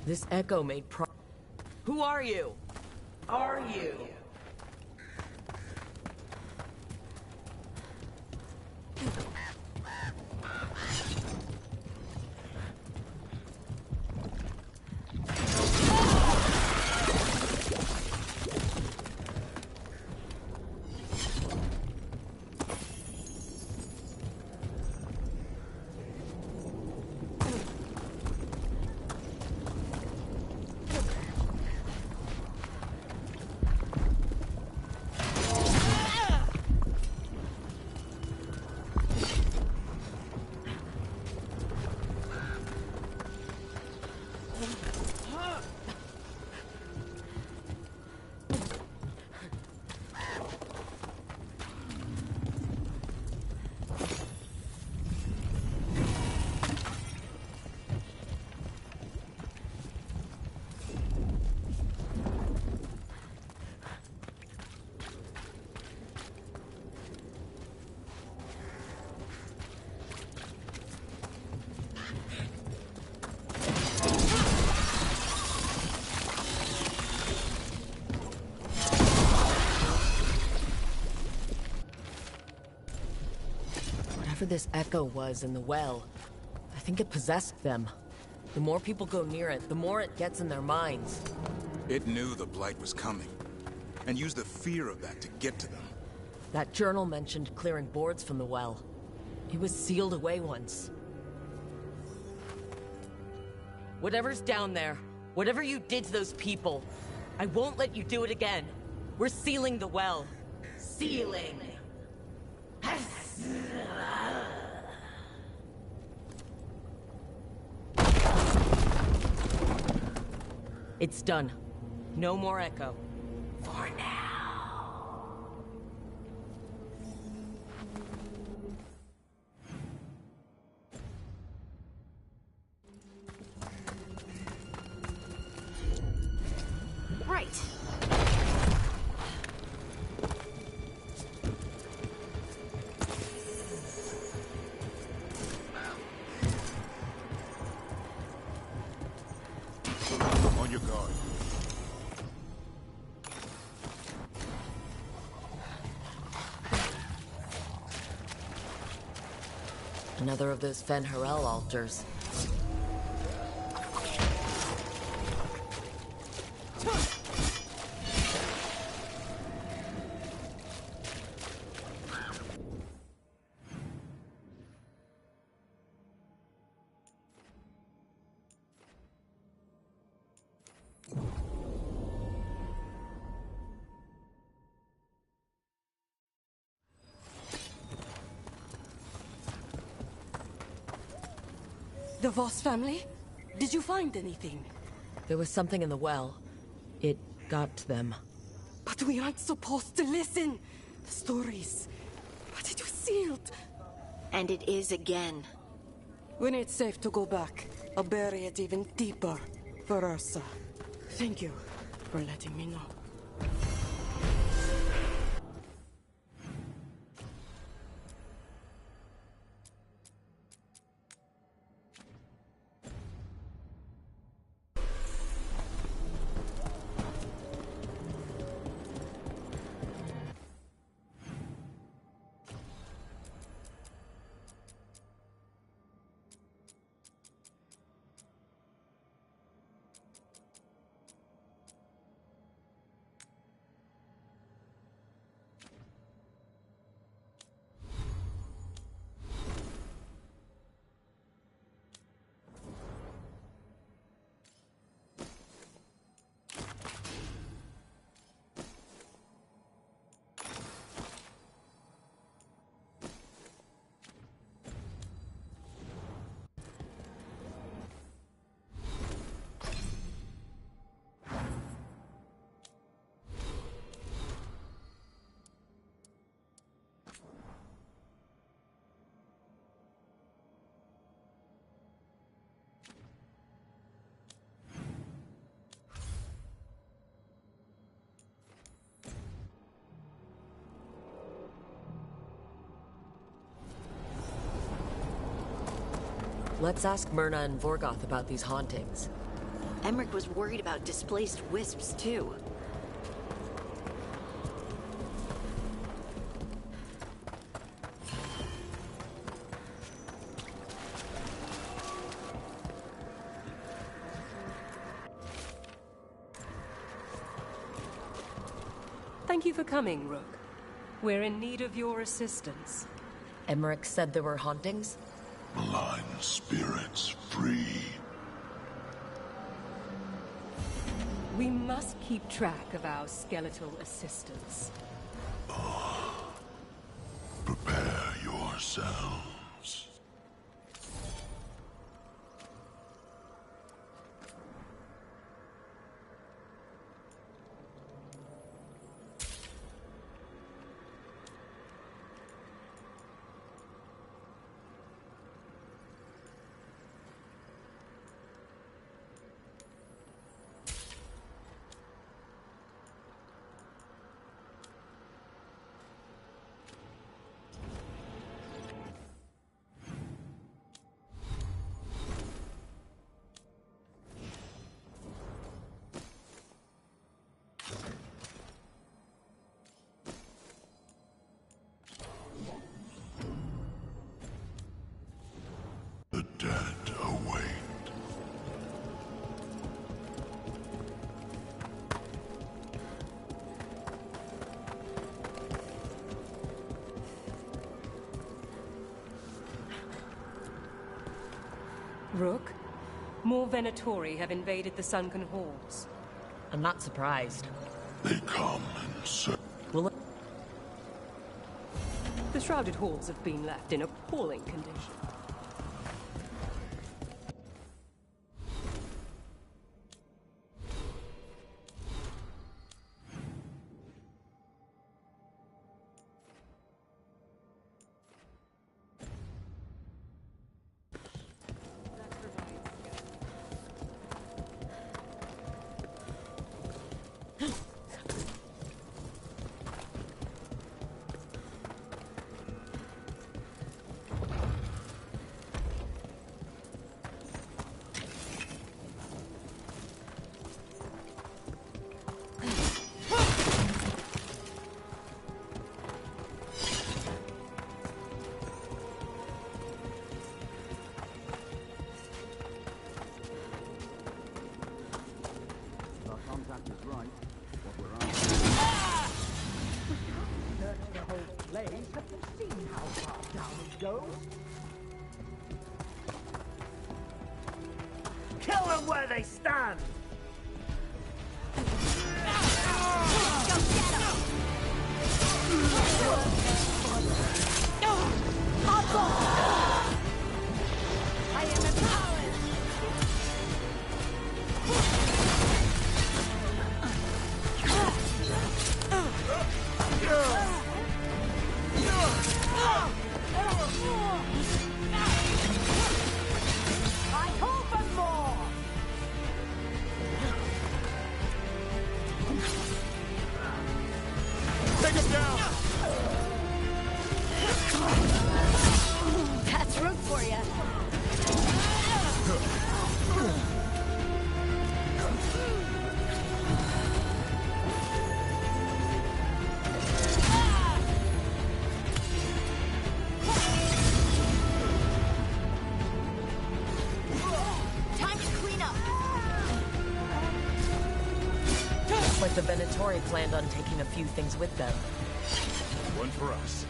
This echo made Who are you? Are you? Whatever this echo was in the well, I think it possessed them. The more people go near it, the more it gets in their minds. It knew the Blight was coming, and used the fear of that to get to them. That journal mentioned clearing boards from the well. It was sealed away once. Whatever's down there, whatever you did to those people, I won't let you do it again. We're sealing the well. Sealing. It's done. No more echo. For now. Right. On your guard. Another of those Fen Harel altars. The Voss family? Did you find anything? There was something in the well. It got to them. But we aren't supposed to listen. The stories. But it was sealed. And it is again. When it's safe to go back, I'll bury it even deeper for Ursa. Thank you for letting me know. Let's ask Myrna and Vorgoth about these hauntings. Emmerich was worried about displaced wisps, too. Thank you for coming, Rook. We're in need of your assistance. Emmerich said there were hauntings? Malign spirits free. We must keep track of our skeletal assistants. Prepare yourselves. The dead await. Rook, more Venatori have invaded the sunken halls. I'm not surprised. They come and search. The shrouded halls have been left in appalling condition. Kill them where they stand! I am empowered! I hope for more! Take him down! That's room for you. Time to clean up. Looks like the Venatori planned on taking a few things with them. One for us.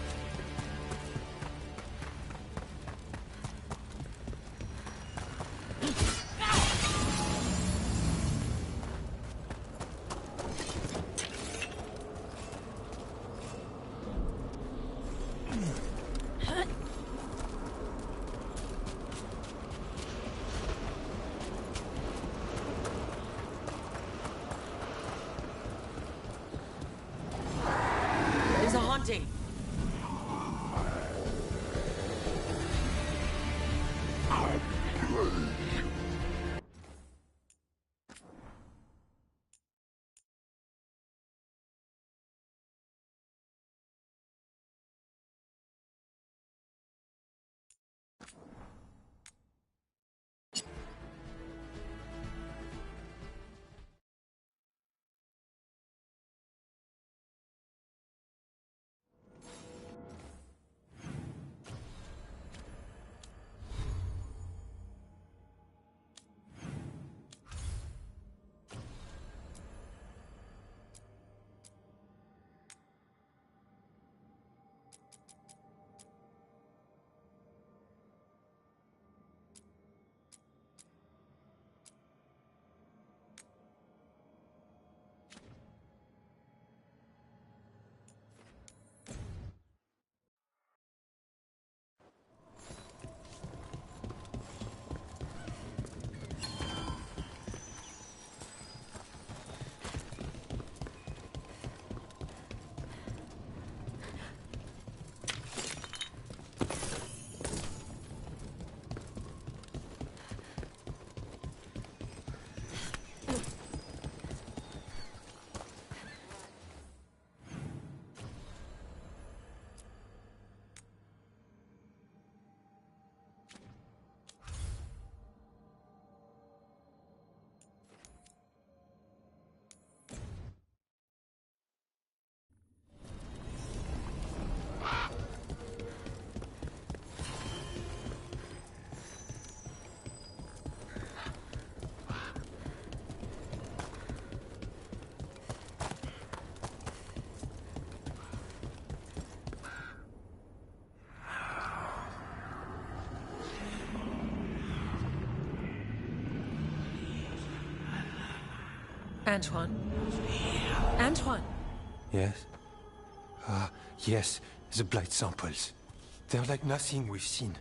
There's a haunting. Antoine? Antoine! Yes? Yes, the blight samples. They're like nothing we've seen,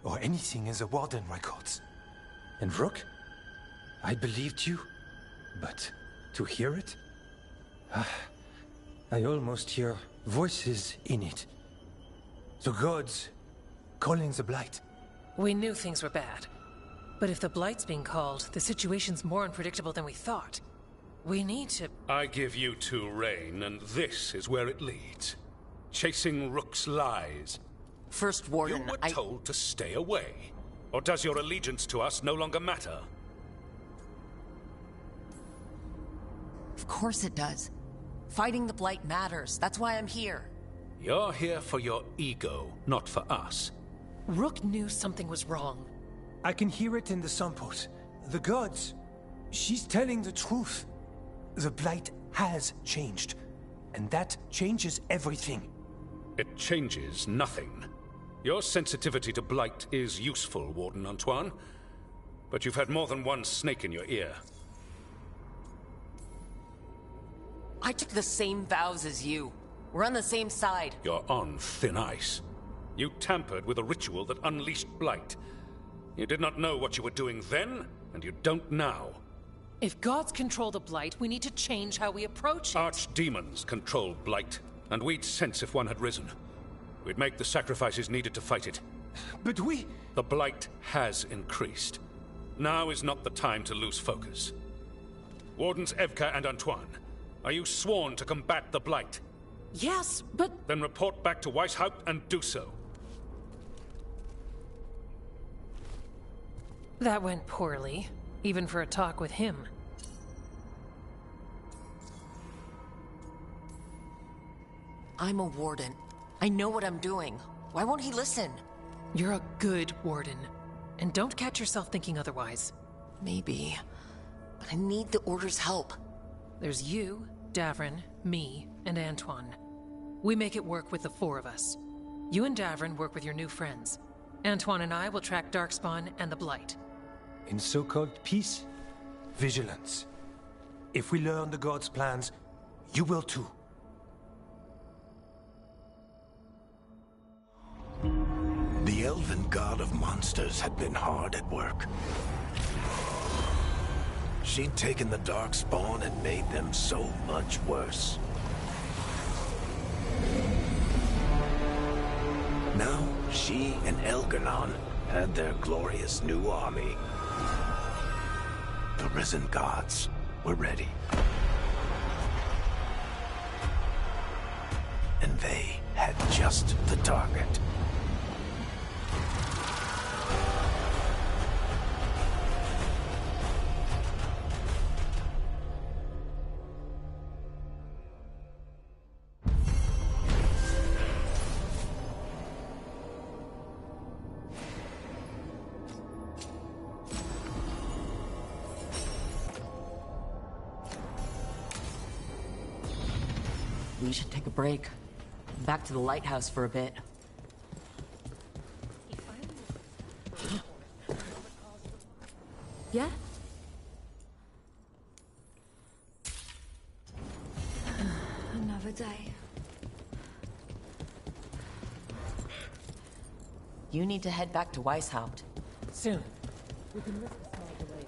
or anything in the Warden records. And Rook? I believed you, but to hear it? I almost hear voices in it. The gods calling the blight. We knew things were bad. But if the blight's being called, the situation's more unpredictable than we thought. We need to... I give you two reign, and this is where it leads. Chasing Rook's lies. First Warden, You were told to stay away. Or does your allegiance to us no longer matter? Of course it does. Fighting the Blight matters. That's why I'm here. You're here for your ego, not for us. Rook knew something was wrong. I can hear it in the samples. The gods. She's telling the truth. The blight has changed. And that changes everything. It changes nothing. Your sensitivity to blight is useful, Warden Antoine. But you've had more than one snake in your ear. I took the same vows as you. We're on the same side. You're on thin ice. You tampered with a ritual that unleashed blight. You did not know what you were doing then, and you don't now. If gods control the blight, we need to change how we approach it. Archdemons control blight, and we'd sense if one had risen. We'd make the sacrifices needed to fight it. But we... The blight has increased. Now is not the time to lose focus. Wardens Evka and Antoine, are you sworn to combat the blight? Yes, but... Then report back to Weishaupt and do so. That went poorly, even for a talk with him. I'm a warden. I know what I'm doing. Why won't he listen? You're a good warden. And don't catch yourself thinking otherwise. Maybe. But I need the Order's help. There's you, Davrin, me, and Antoine. We make it work with the four of us. You and Davrin work with your new friends. Antoine and I will track Darkspawn and the Blight. In so-called peace, vigilance. If we learn the gods' plans, you will too. The elven god of monsters had been hard at work. She'd taken the Darkspawn and made them so much worse. Now, she and Elgar'nan had their glorious new army. The risen gods were ready. And they had just the target. We should take a break. Back to the lighthouse for a bit. Yeah? Another day. You need to head back to Weishaupt. Soon. We can risk a small delay.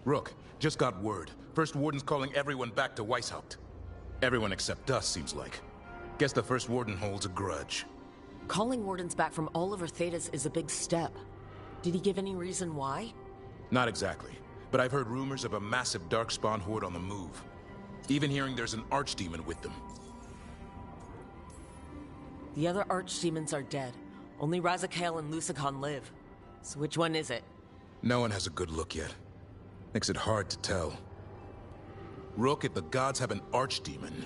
Rook, just got word. First Warden's calling everyone back to Weishaupt. Everyone except us, seems like. Guess the First Warden holds a grudge. Calling Wardens back from all over Thedas is a big step. Did he give any reason why? Not exactly, but I've heard rumors of a massive Darkspawn horde on the move. Even hearing there's an Archdemon with them. The other Archdemons are dead. Only Razakale and Lusicon live. So which one is it? No one has a good look yet. Makes it hard to tell. Rook, if the gods have an Archdemon,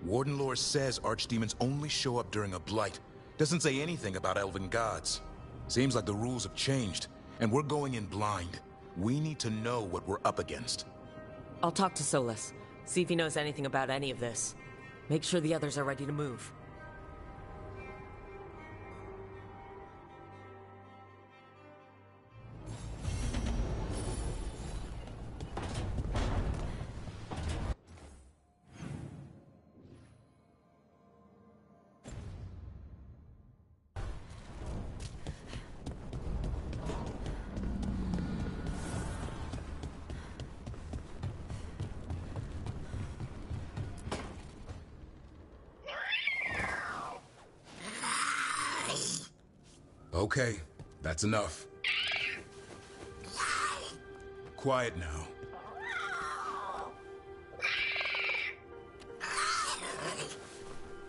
Warden lore says Archdemons only show up during a blight. Doesn't say anything about elven gods. Seems like the rules have changed, and we're going in blind. We need to know what we're up against. I'll talk to Solus, see if he knows anything about any of this. Make sure the others are ready to move. Okay, that's enough. Quiet now.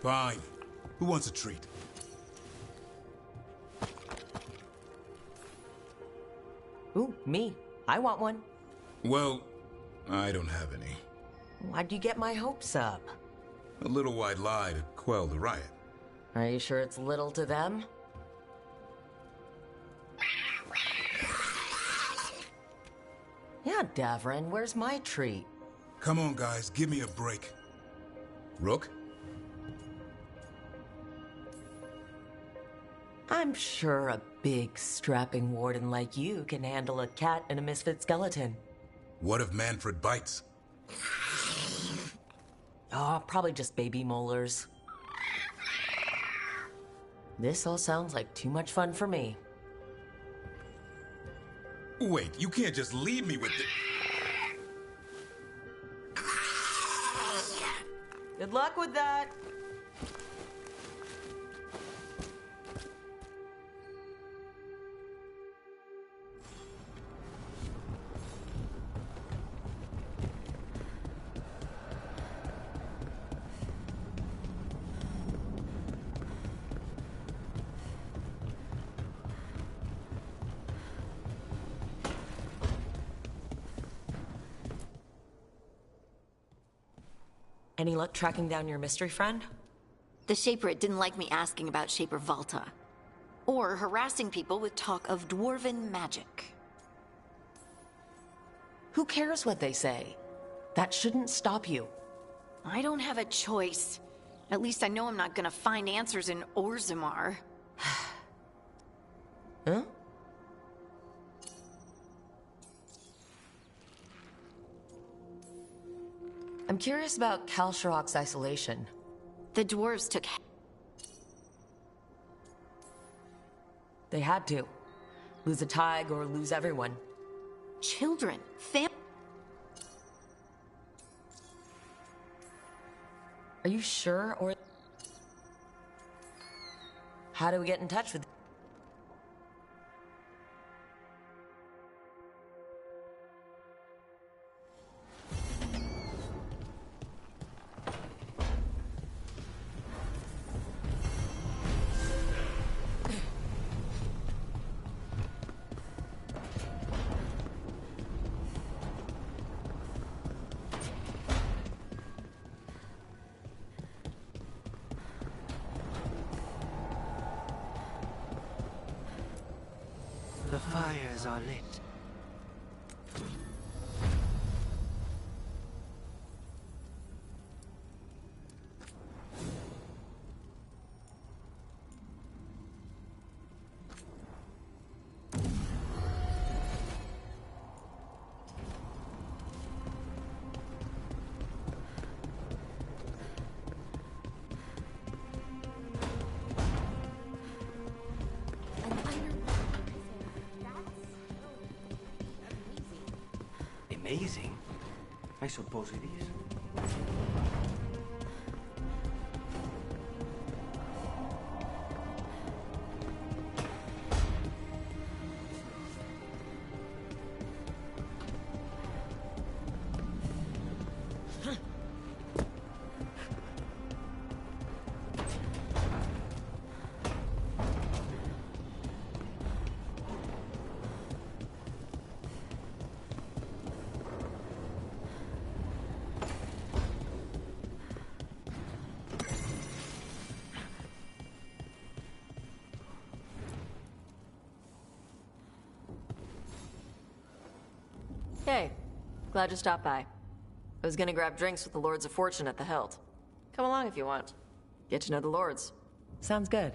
Fine. Who wants a treat? Ooh, me. I want one. Well, I don't have any. Why'd you get my hopes up? A little white lie to quell the riot. Are you sure it's little to them? Yeah, Davrin, where's my treat? Come on, guys, give me a break. Rook? I'm sure a big, strapping warden like you can handle a cat and a misfit skeleton. What if Manfred bites? Oh, probably just baby molars. This all sounds like too much fun for me. Wait, you can't just leave me with the... Good luck with that. Any luck tracking down your mystery friend? The Shaper didn't like me asking about Shaper Valta. Or harassing people with talk of dwarven magic. Who cares what they say? That shouldn't stop you. I don't have a choice. At least I know I'm not gonna find answers in Orzammar. Huh? I'm curious about Kalsharok's isolation. The dwarves took... They had to. Lose a Tig or lose everyone. Children, Are you sure, or... How do we get in touch with... The fires are lit. I suppose it is. Hey, glad you stopped by. I was gonna grab drinks with the Lords of Fortune at the Hilt. Come along if you want. Get to know the Lords. Sounds good.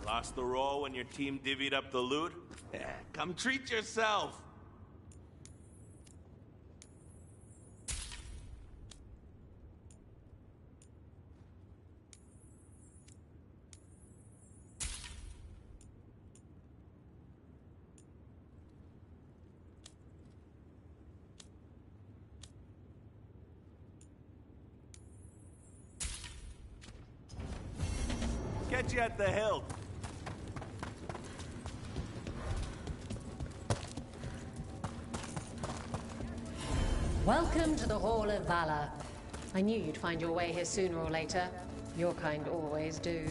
Lost the roll when your team divvied up the loot? Come treat yourself! Catch you at the hilt. Welcome to the Hall of Valor. I knew you'd find your way here sooner or later. Your kind always do.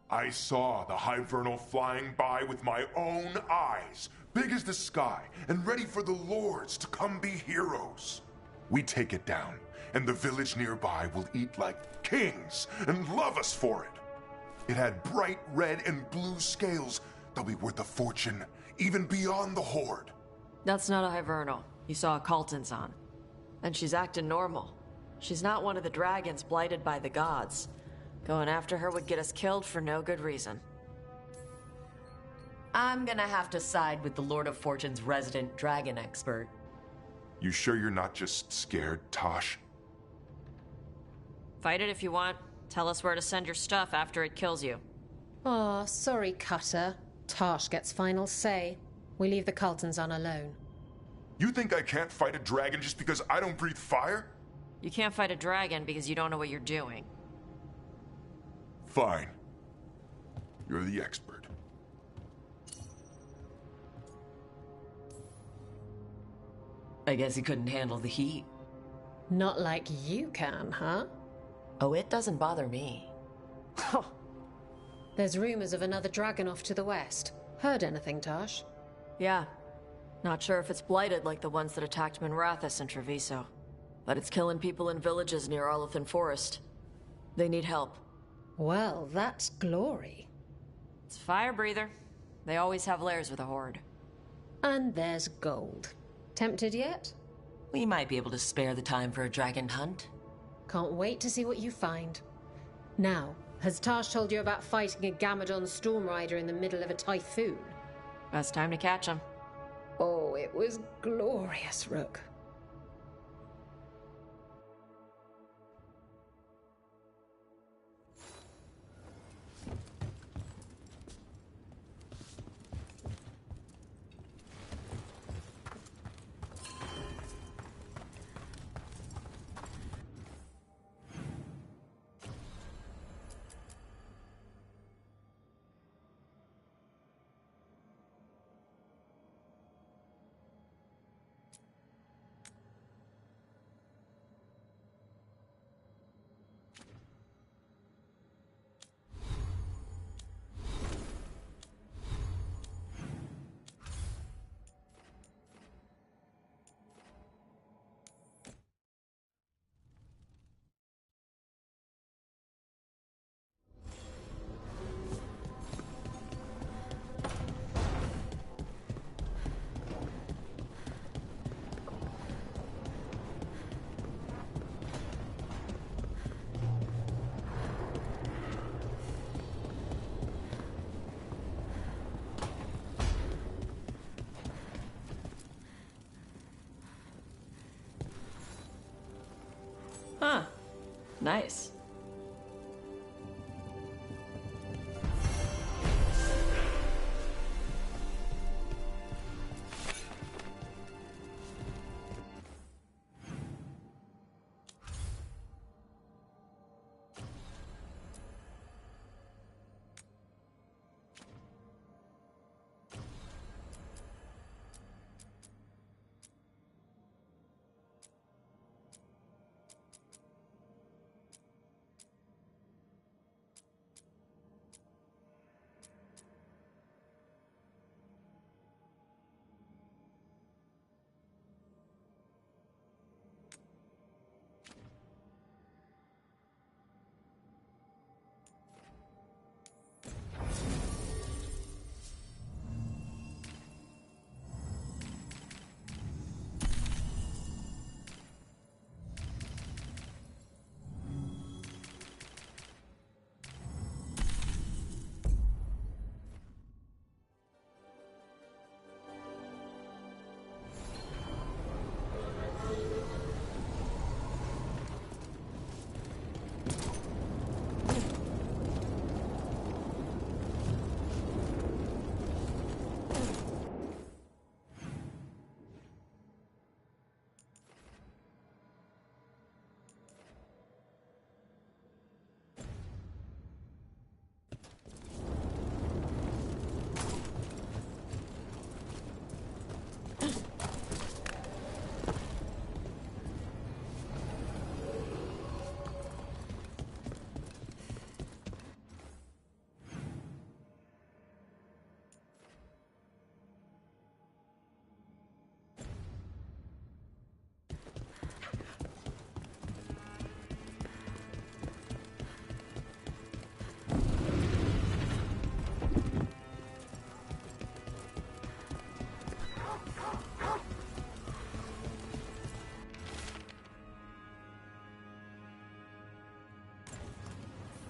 I saw the Hivernal flying by with my own eyes, big as the sky, and ready for the Lords to come be heroes. We take it down, and the village nearby will eat like kings and love us for it. It had bright red and blue scales. They'll be worth a fortune, even beyond the Horde. That's not a Hivernal. You saw a Calton's on. And she's acting normal. She's not one of the dragons blighted by the gods. Going after her would get us killed for no good reason. I'm gonna have to side with the Lord of Fortune's resident dragon expert. You sure you're not just scared, Tosh? Fight it if you want. Tell us where to send your stuff after it kills you. Aw, sorry, Cutter. Tosh gets final say. We leave the Cultons on alone. You think I can't fight a dragon just because I don't breathe fire? You can't fight a dragon because you don't know what you're doing. Fine. You're the expert. I guess he couldn't handle the heat. Not like you can, huh? Oh, it doesn't bother me. There's rumors of another dragon off to the west. Heard anything, Tosh? Yeah. Not sure if it's blighted like the ones that attacked Minrathous and Treviso. But it's killing people in villages near Arlethan Forest. They need help. Well, that's glory. It's fire breather. They always have lairs with a horde. And there's gold. Tempted yet? We might be able to spare the time for a dragon hunt. Can't wait to see what you find. Now, has Tosh told you about fighting a Gamadon Stormrider in the middle of a typhoon? Best time to catch him. Oh, it was glorious, Rook. Huh. Nice.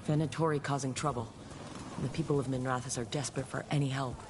Venatori causing trouble. The people of Minrathous are desperate for any help.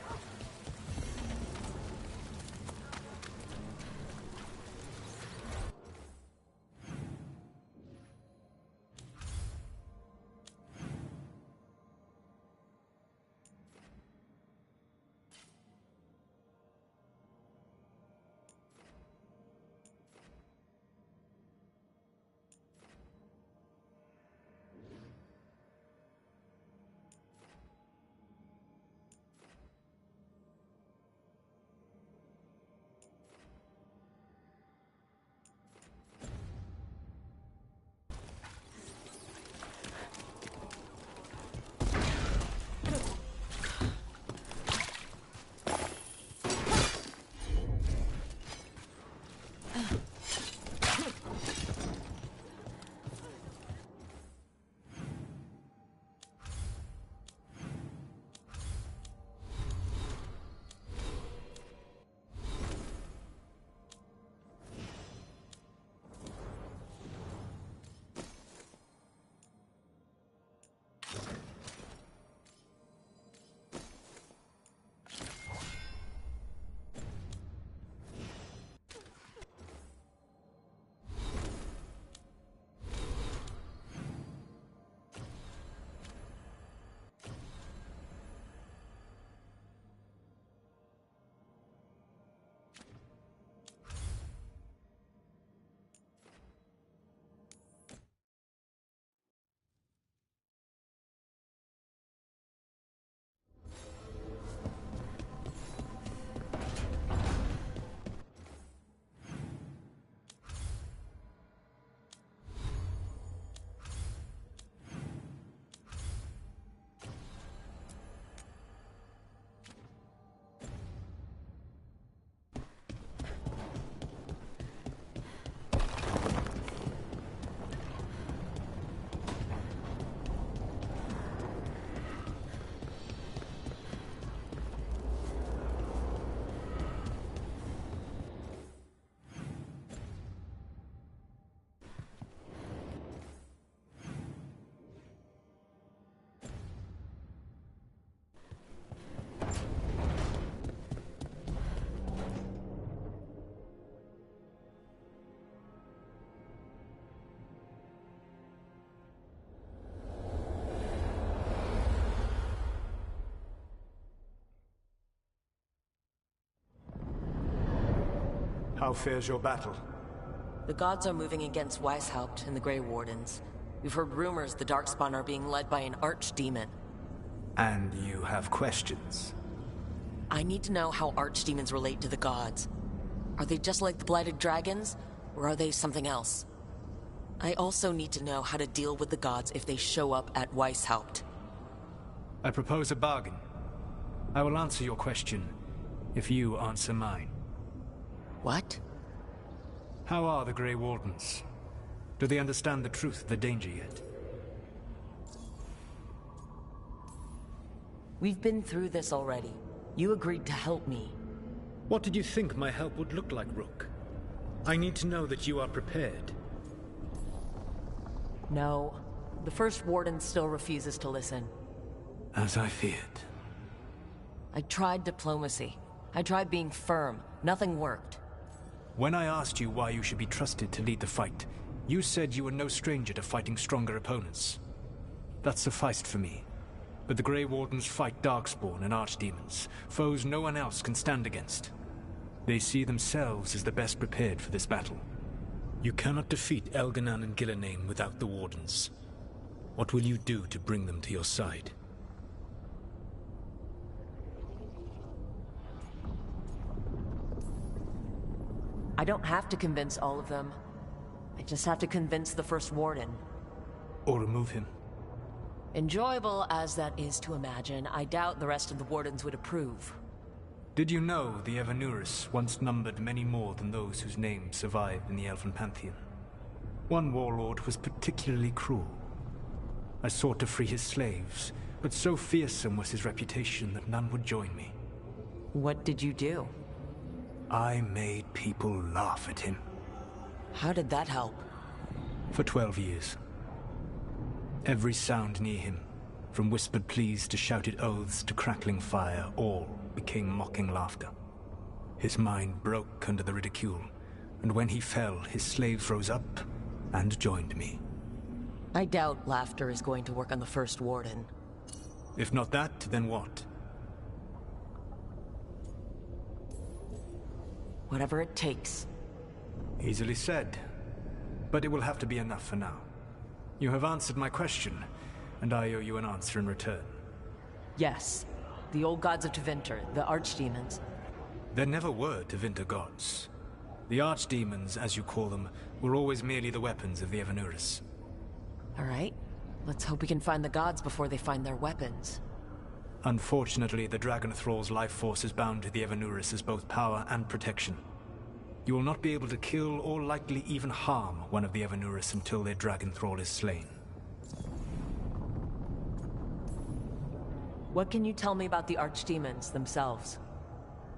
How fares your battle? The gods are moving against Weishaupt and the Grey Wardens. We've heard rumors the Darkspawn are being led by an archdemon. And you have questions? I need to know how archdemons relate to the gods. Are they just like the Blighted Dragons, or are they something else? I also need to know how to deal with the gods if they show up at Weishaupt. I propose a bargain. I will answer your question if you answer mine. What? How are the Grey Wardens? Do they understand the truth of the danger yet? We've been through this already. You agreed to help me. What did you think my help would look like, Rook? I need to know that you are prepared. No. The First Warden still refuses to listen. As I feared. I tried diplomacy. I tried being firm. Nothing worked. When I asked you why you should be trusted to lead the fight, you said you were no stranger to fighting stronger opponents. That sufficed for me. But the Grey Wardens fight Darkspawn and Archdemons, foes no one else can stand against. They see themselves as the best prepared for this battle. You cannot defeat Elganan and Gillenane without the Wardens. What will you do to bring them to your side? I don't have to convince all of them. I just have to convince the First Warden. Or remove him. Enjoyable as that is to imagine, I doubt the rest of the Wardens would approve. Did you know the Evanurus once numbered many more than those whose names survive in the Elven Pantheon? One warlord was particularly cruel. I sought to free his slaves, but so fearsome was his reputation that none would join me. What did you do? I made people laugh at him. How did that help? For 12 years. Every sound near him, from whispered pleas to shouted oaths to crackling fire, all became mocking laughter. His mind broke under the ridicule, and when he fell, his slaves rose up and joined me. I doubt laughter is going to work on the First Warden. If not that, then what? Whatever it takes. Easily said, but it will have to be enough for now. You have answered my question, and I owe you an answer in return. Yes. The old gods of Tevinter, the archdemons. There never were Tevinter gods. The archdemons, as you call them, were always merely the weapons of the Evanurus. All right. Let's hope we can find the gods before they find their weapons. Unfortunately, the Dragon Thrall's life force is bound to the Evanurus as both power and protection. You will not be able to kill or likely even harm one of the Evanurus until their Dragon Thrall is slain. What can you tell me about the archdemons themselves?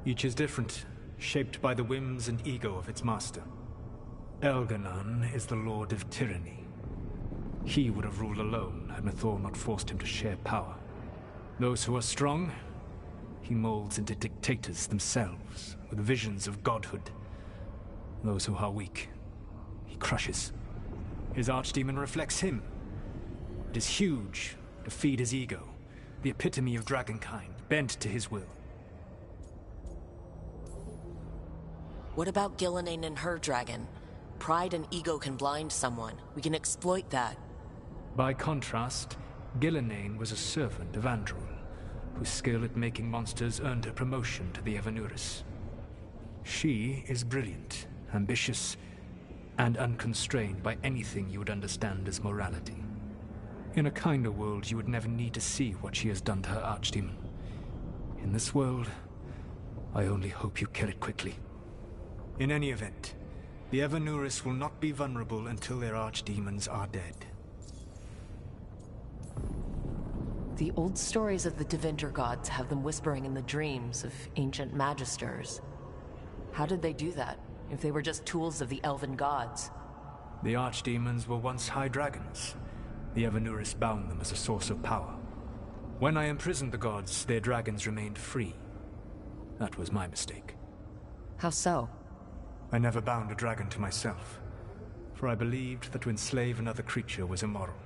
Each is different, shaped by the whims and ego of its master. Elganan is the Lord of Tyranny. He would have ruled alone had Mithor not forced him to share power. Those who are strong, he molds into dictators themselves, with visions of godhood. Those who are weak, he crushes. His archdemon reflects him. It is huge to feed his ego, the epitome of dragonkind, bent to his will. What about Gillenane and her dragon? Pride and ego can blind someone. We can exploit that. By contrast, Gillenane was a servant of Andrul, whose skill at making monsters earned her promotion to the Evanurus. She is brilliant, ambitious, and unconstrained by anything you would understand as morality. In a kinder world, you would never need to see what she has done to her archdemon. In this world, I only hope you kill it quickly. In any event, the Evanurus will not be vulnerable until their archdemons are dead. The old stories of the Tevinter gods have them whispering in the dreams of ancient magisters. How did they do that, if they were just tools of the elven gods? The archdemons were once high dragons. The Evanurus bound them as a source of power. When I imprisoned the gods, their dragons remained free. That was my mistake. How so? I never bound a dragon to myself, for I believed that to enslave another creature was immoral.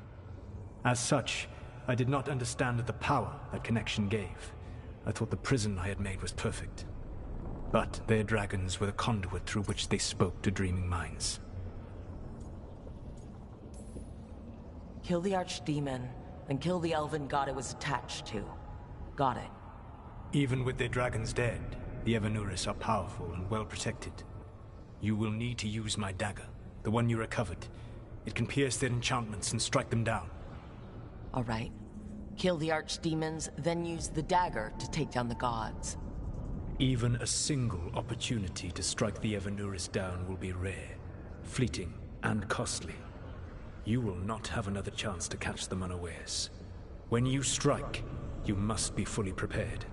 As such, I did not understand the power that connection gave. I thought the prison I had made was perfect. But their dragons were the conduit through which they spoke to dreaming minds. Kill the archdemon, then kill the elven god it was attached to. Got it. Even with their dragons dead, the Evanuris are powerful and well protected. You will need to use my dagger, the one you recovered. It can pierce their enchantments and strike them down. All right. Kill the archdemons, then use the dagger to take down the gods. Even a single opportunity to strike the Evanuris down will be rare, fleeting, and costly. You will not have another chance to catch them unawares. When you strike, you must be fully prepared.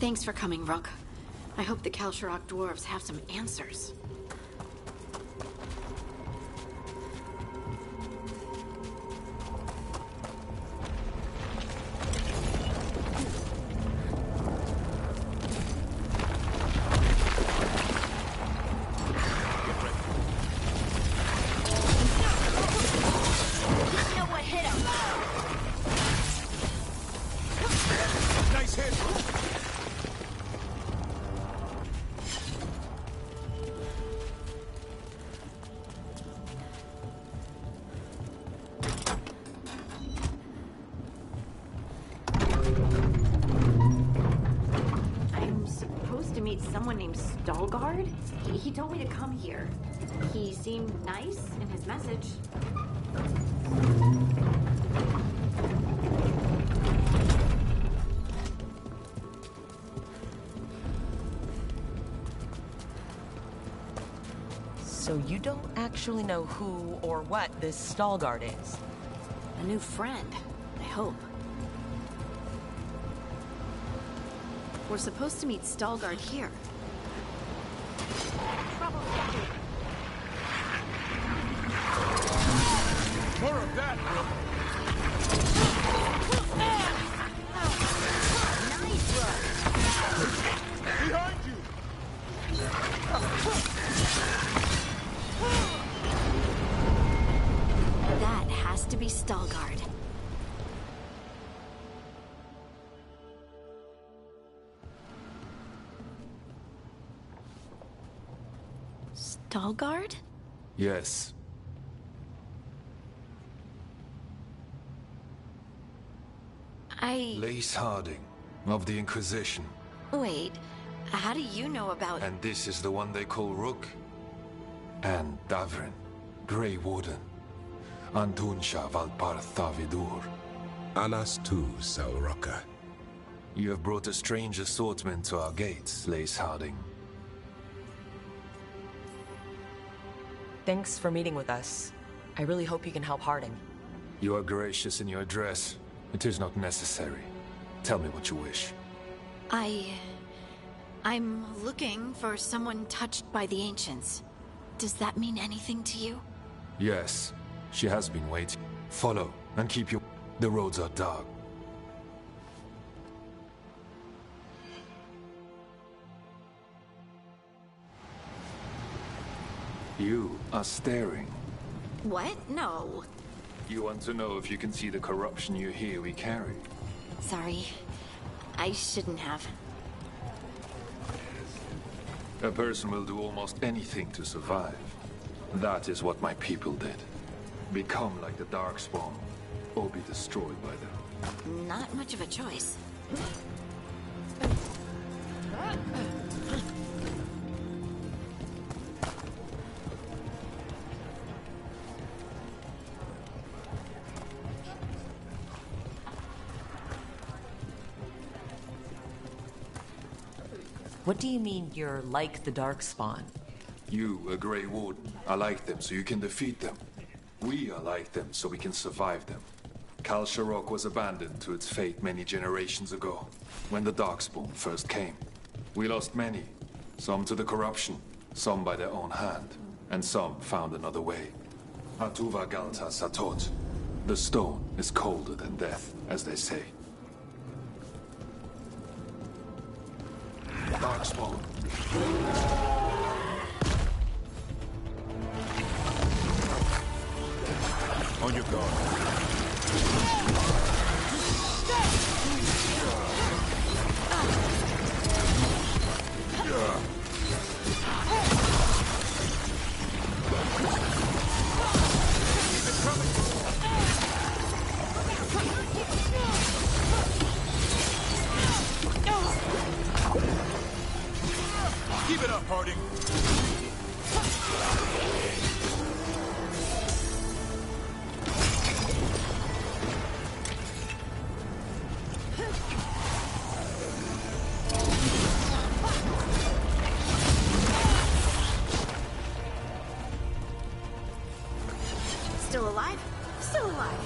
Thanks for coming, Rook. I hope the Kalsharok dwarves have some answers. Someone named Stalgard? He told me to come here. He seemed nice in his message. So you don't actually know who or what this Stalguard is? A new friend, I hope. We're supposed to meet Stalguard here. More of that, bro. Behind you! That has to be Stalguard. Stalguard? Yes. Lace Harding, of the Inquisition. Wait, how do you know about... And this is the one they call Rook? And Davrin, Grey Warden. Antunsha Valpartha Vidur. Alas tu, Sauraka. You have brought a strange assortment to our gates, Lace Harding. Thanks for meeting with us. I really hope you can help Harding. You are gracious in your address. It is not necessary. Tell me what you wish. I'm looking for someone touched by the Ancients. Does that mean anything to you? Yes, she has been waiting. Follow, and keep your... The roads are dark. You are staring. What? No. You want to know if you can see the corruption you hear we carry? Sorry. I shouldn't have. A person will do almost anything to survive. That is what my people did. Become like the Darkspawn, or be destroyed by them. Not much of a choice. What do you mean you're like the Darkspawn? You, a Grey Warden, are like them so you can defeat them. We are like them so we can survive them. Kal Sharok was abandoned to its fate many generations ago, when the Darkspawn first came. We lost many, some to the corruption, some by their own hand, and some found another way. Atuva Galta Satot. The stone is colder than death, as they say. Darkspawn. On your guard. Keep it up, Harding. Still alive? Still alive.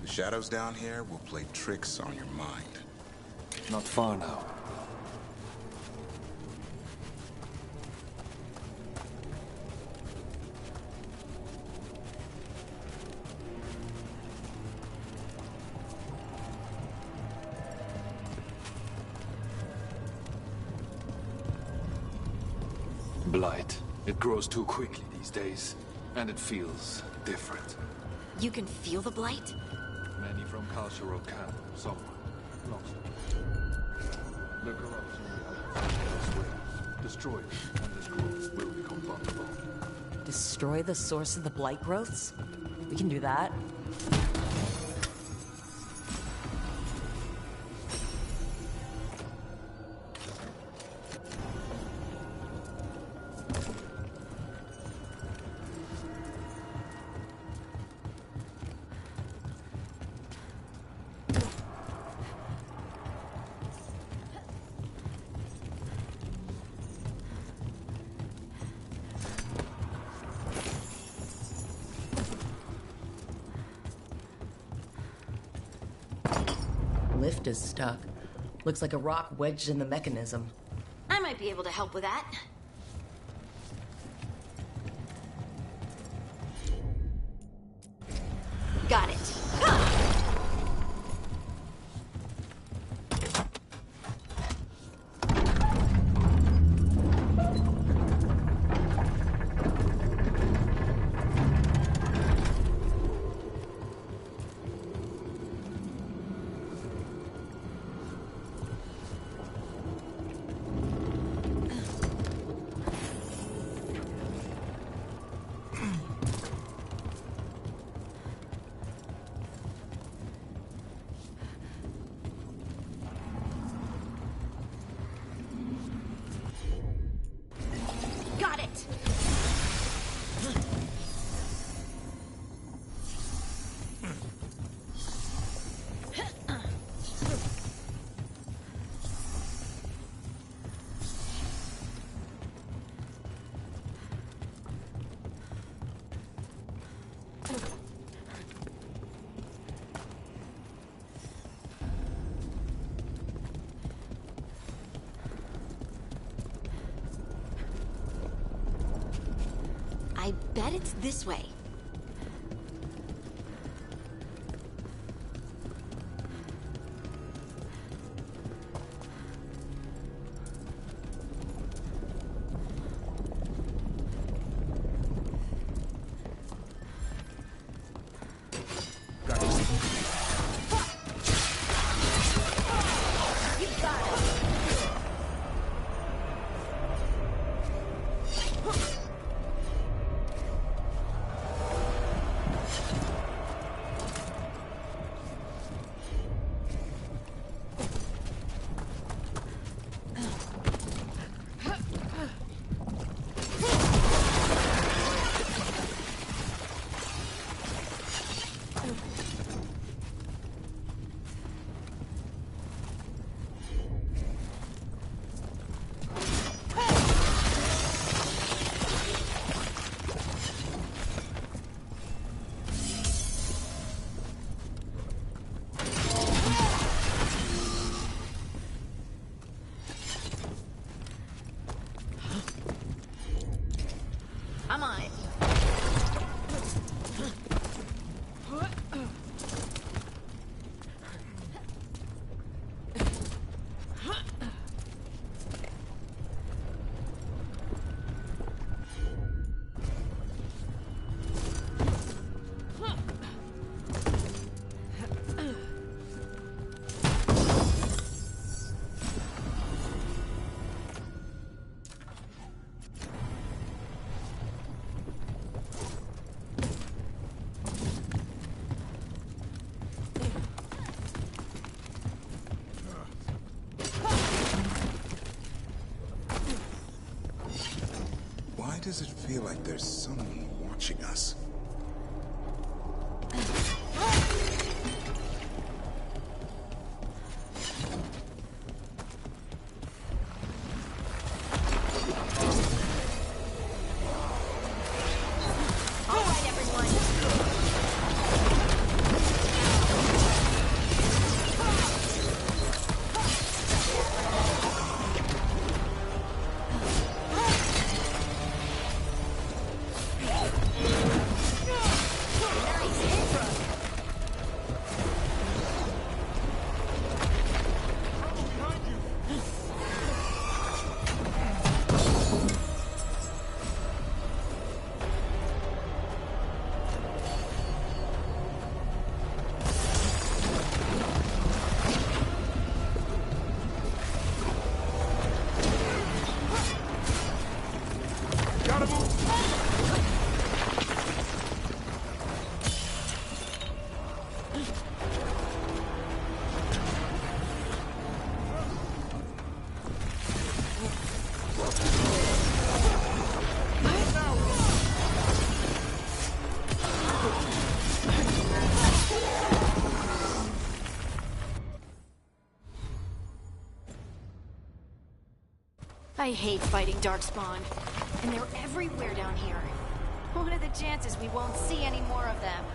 The shadows down here will play tricks on your mind. Not far now. Blight. It grows too quickly these days, and it feels different. You can feel the blight? Many from Kal Sharok can, some not. The corruption we have elsewhere. Destroy it, and this growth will become vulnerable. Destroy the source of the blight growths? We can do that. lift is stuck. Looks like a rock wedged in the mechanism. I might be able to help with that. Got it. Got it. I bet it's this way. I'm on it. Why does it feel like there's someone watching us? All right, everyone. I hate fighting Darkspawn, and they're everywhere down here. What are the chances we won't see any more of them?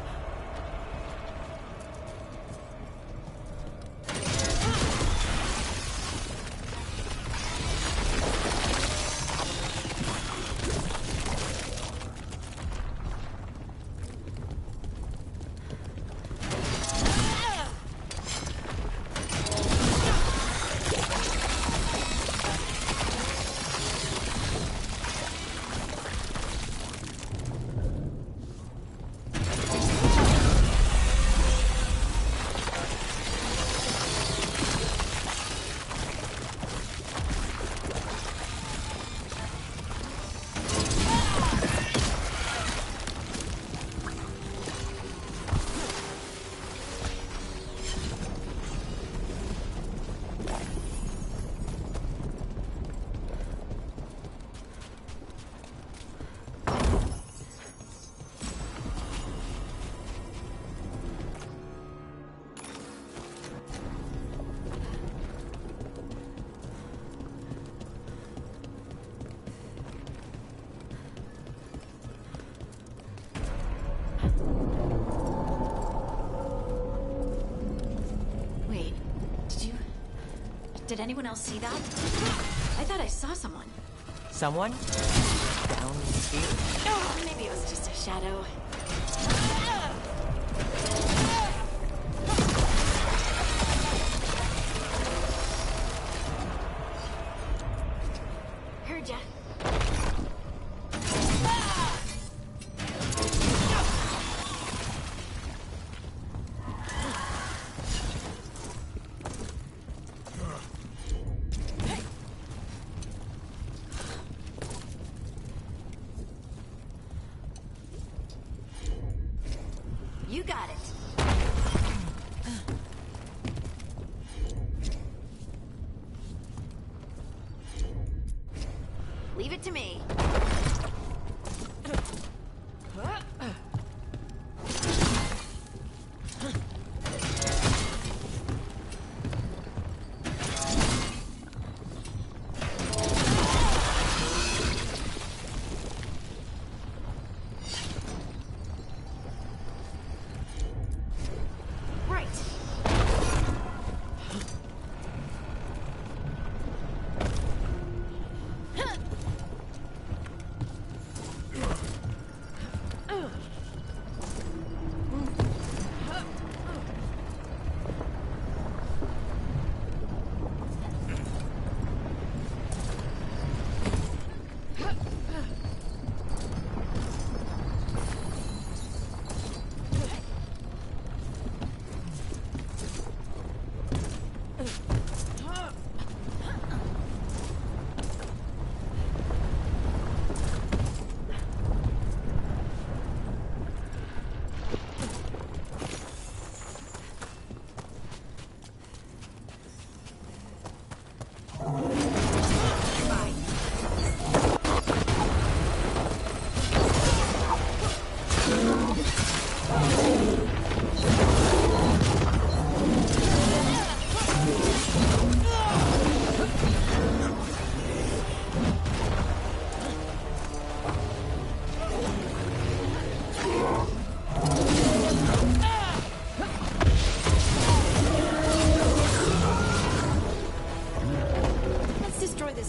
Did anyone else see that? I thought I saw someone. Someone? Down here? Oh, maybe it was just a shadow. Heard ya. You got it. Leave it to me.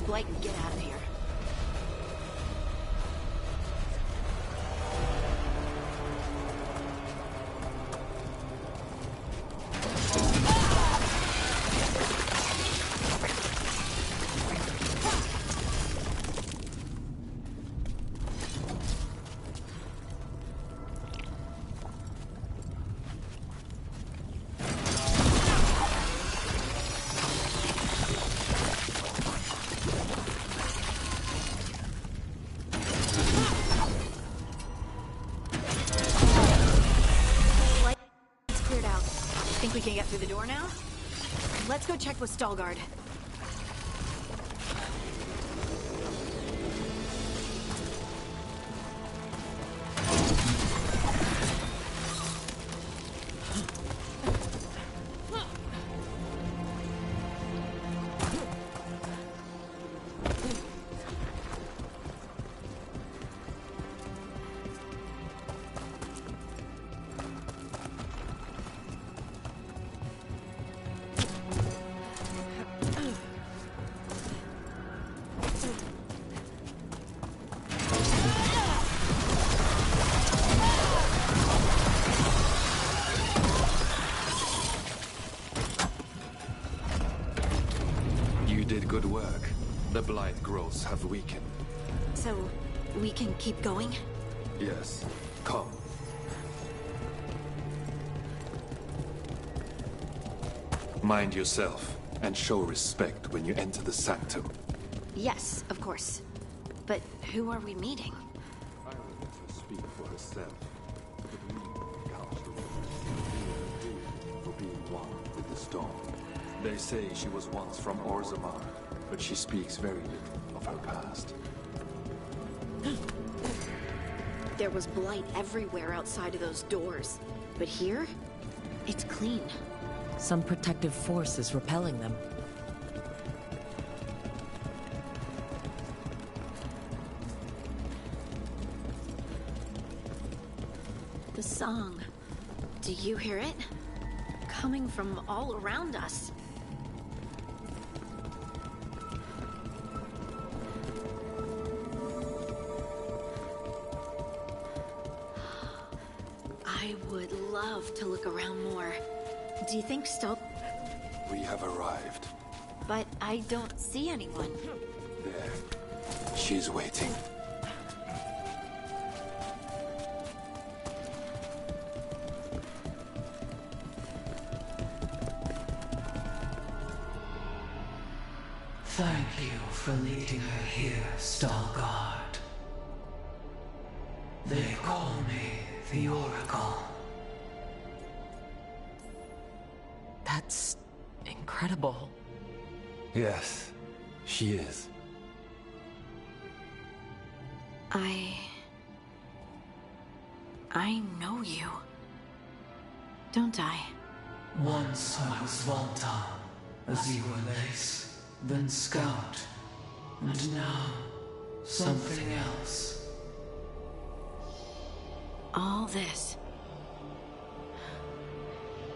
Blight and get out of here. Think we can get through the door now? Let's go check with Stalguard. Good work. The blight growths have weakened. So, we can keep going? Yes. Come. Mind yourself, and show respect when you enter the sanctum. Yes, of course. But who are we meeting? I will let her speak for herself. But we count her for being one with the storm. They say she was once from Orzammar, but she speaks very little of her past. There was blight everywhere outside of those doors. But here, it's clean. Some protective force is repelling them. The song. Do you hear it? Coming from all around us. I would love to look around more. Do you think Stoke... We have arrived. But I don't see anyone. There. She's waiting. Thank you for leading her here, Stalguard. They call me the Oracle. That's incredible. Yes, she is. I know you. Don't I? Once I was Volta, as you were Lace, then Scout, and now something else. All this.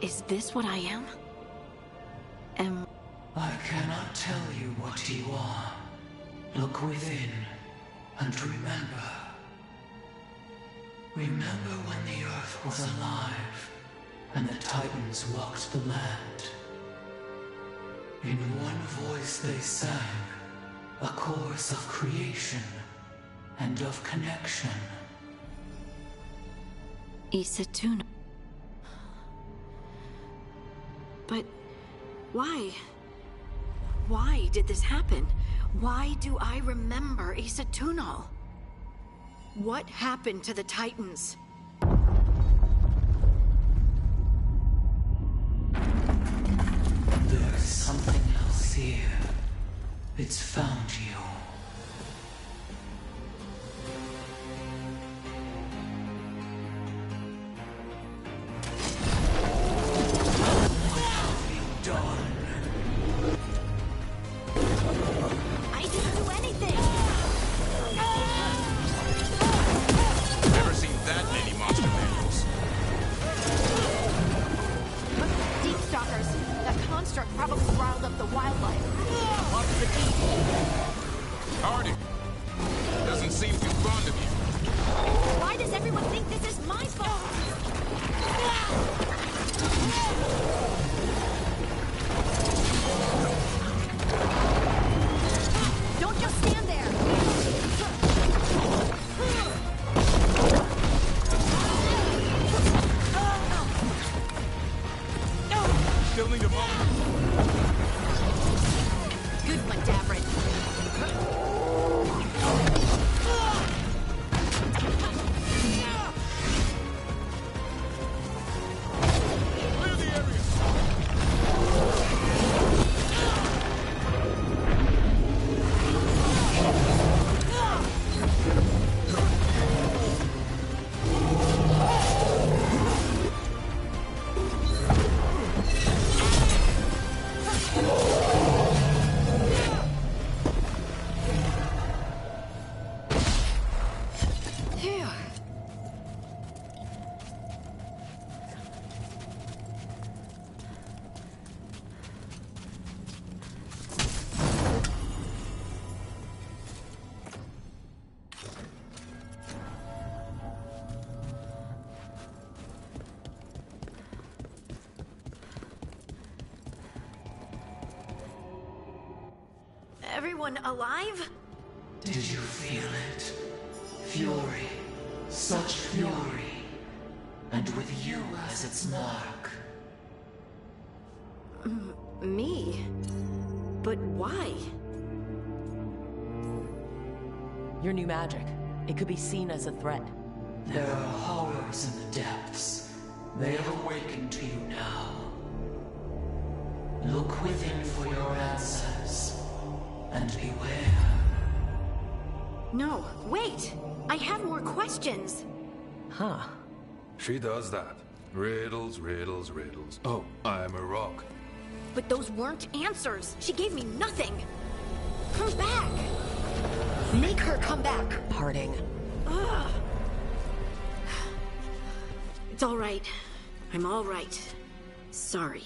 Is this what I am? I cannot tell you what you are. Look within, and remember. Remember when the Earth was alive, and the Titans walked the land. In one voice they sang, a chorus of creation, and of connection. Isatuna. But why? Why did this happen? Why do I remember Isatunal? What happened to the Titans? There's something else here. It's found you. Everyone alive? Did you feel it? Fury. Such fury. And with you as its mark. Me? But why? Your new magic. It could be seen as a threat. There are horrors in the depths. They have awakened to you now. Look within for your answers. And beware. No, wait! I have more questions! Huh. She does that. Riddles, riddles, riddles. Oh, I'm a rock. But those weren't answers! She gave me nothing! Come back! Make her come back! Parting. Ugh. It's all right. I'm all right. Sorry.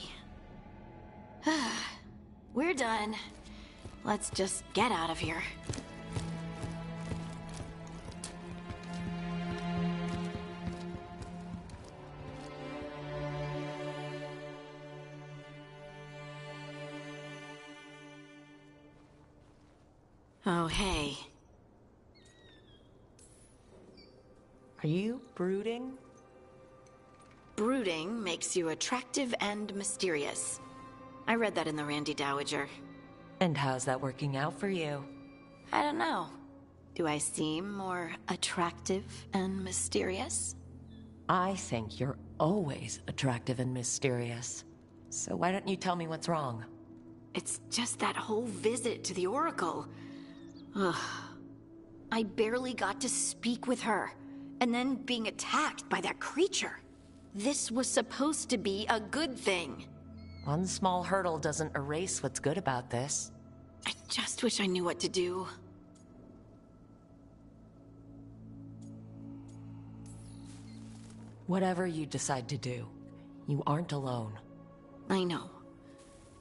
We're done. Let's just get out of here. Oh, hey. Are you brooding? Brooding makes you attractive and mysterious. I read that in the Randy Dowager. And how's that working out for you? I don't know. Do I seem more attractive and mysterious? I think you're always attractive and mysterious. So why don't you tell me what's wrong? It's just that whole visit to the Oracle. Ugh. I barely got to speak with her, and then being attacked by that creature. This was supposed to be a good thing. One small hurdle doesn't erase what's good about this. I just wish I knew what to do. Whatever you decide to do, you aren't alone. I know.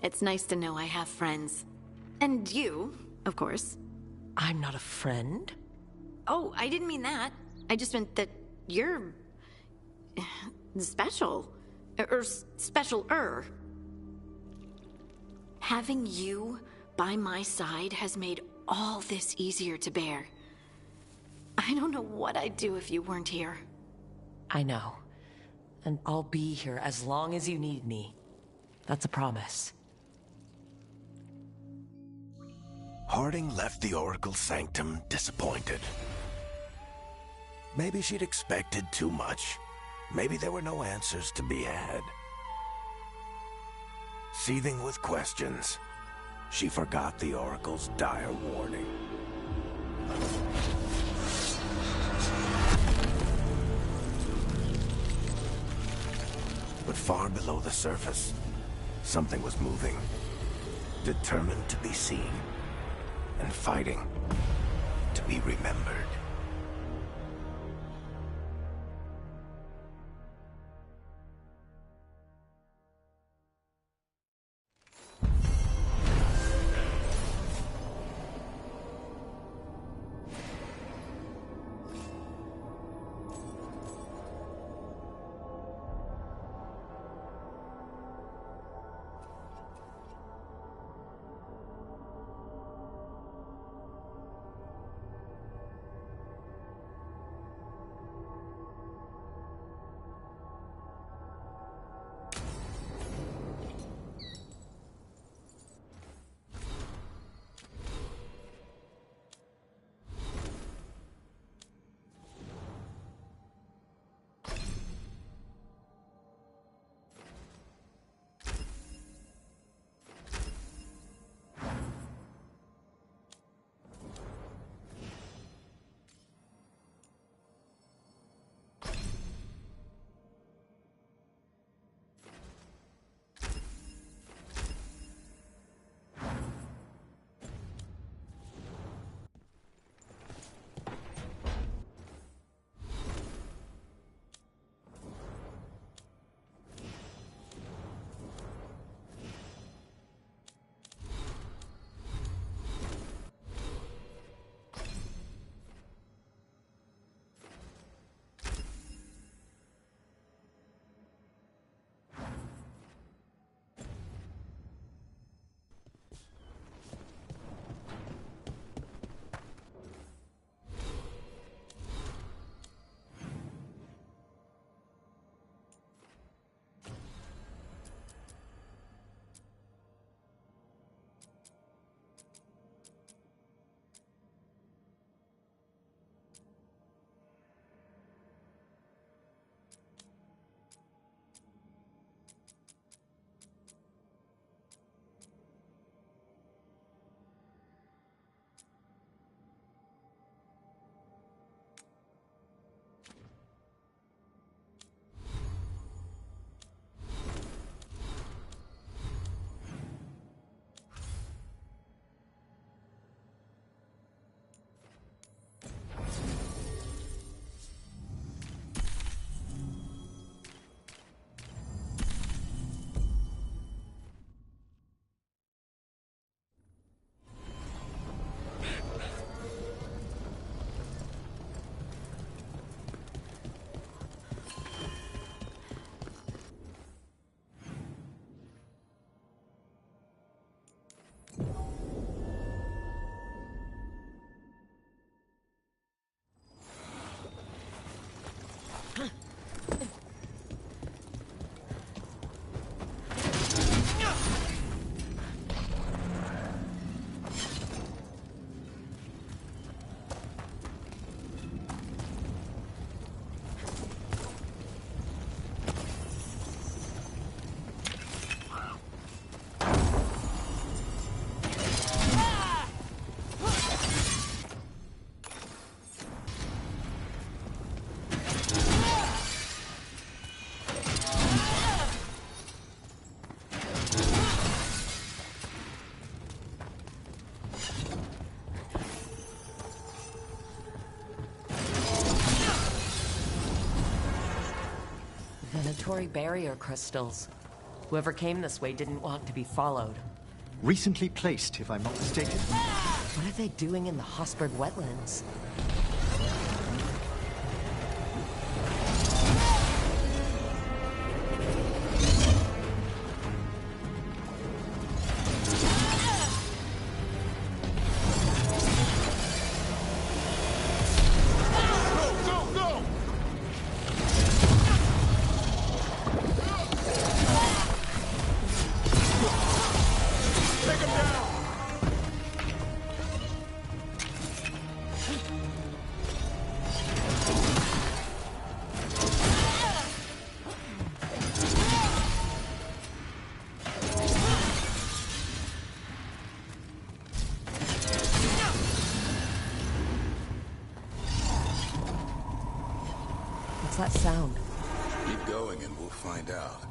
It's nice to know I have friends. And you, of course. I'm not a friend. Oh, I didn't mean that. I just meant that you're... special. Or special-er. Having you by my side has made all this easier to bear. I don't know what I'd do if you weren't here. I know. And I'll be here as long as you need me. That's a promise. Harding left the Oracle Sanctum disappointed. Maybe she'd expected too much. Maybe there were no answers to be had. Seething with questions, she forgot the Oracle's dire warning. But far below the surface, something was moving, determined to be seen, and fighting to be remembered. mandatory barrier crystals. Whoever came this way didn't want to be followed. Recently placed, if I'm not mistaken. What are they doing in the Hosberg wetlands? What's that sound? Keep going and we'll find out.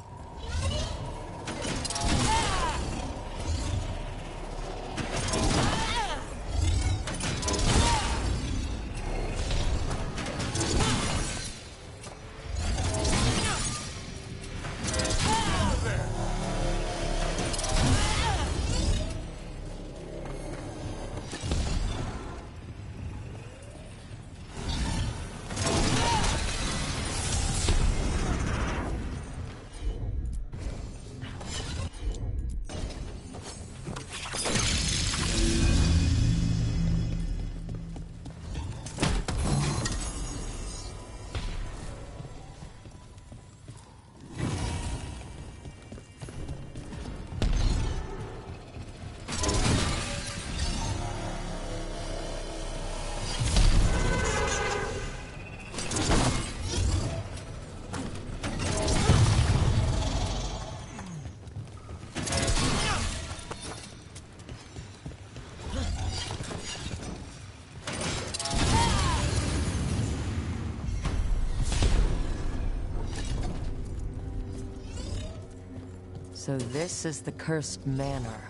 So this is the cursed manor.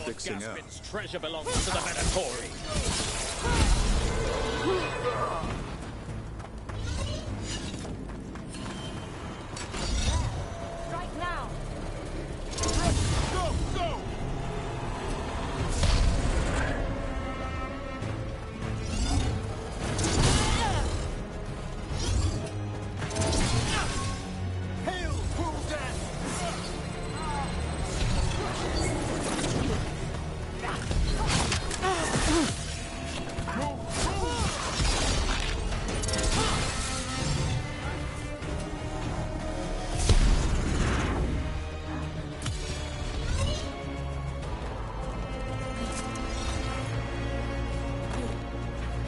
Fixing up. Gaspin's treasure belongs to the Venatori. Strike now! Go, go! Hail, cruel death!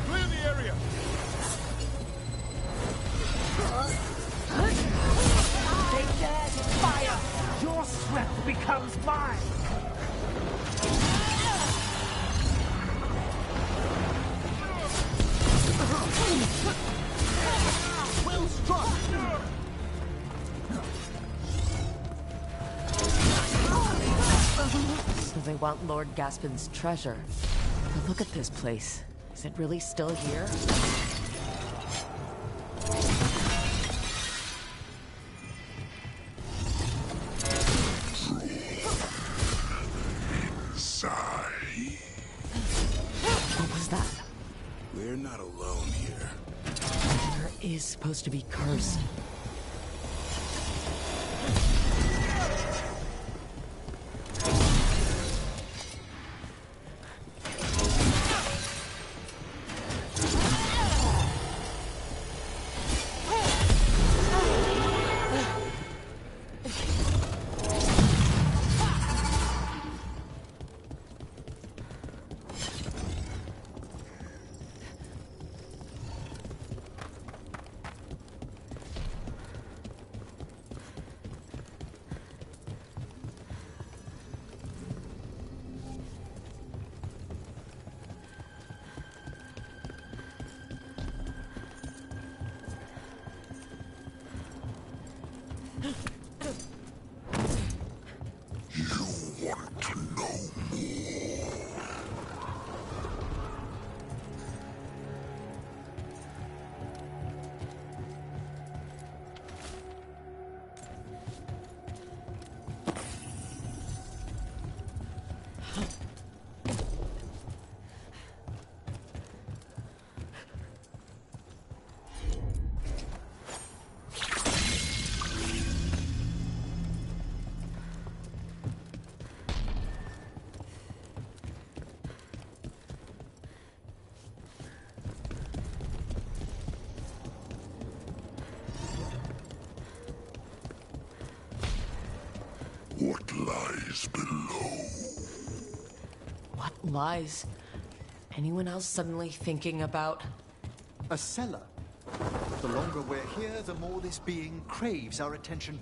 Clear the area! They dare to fire! Your sweat becomes mine! Well struck! So they want Lord Gaspin's treasure. But look at this place. Is it really still here? What was that? We're not alone here. Manor is supposed to be cursed. lies below. What lies? Anyone else suddenly thinking about... A cellar. The longer we're here, the more this being craves our attention.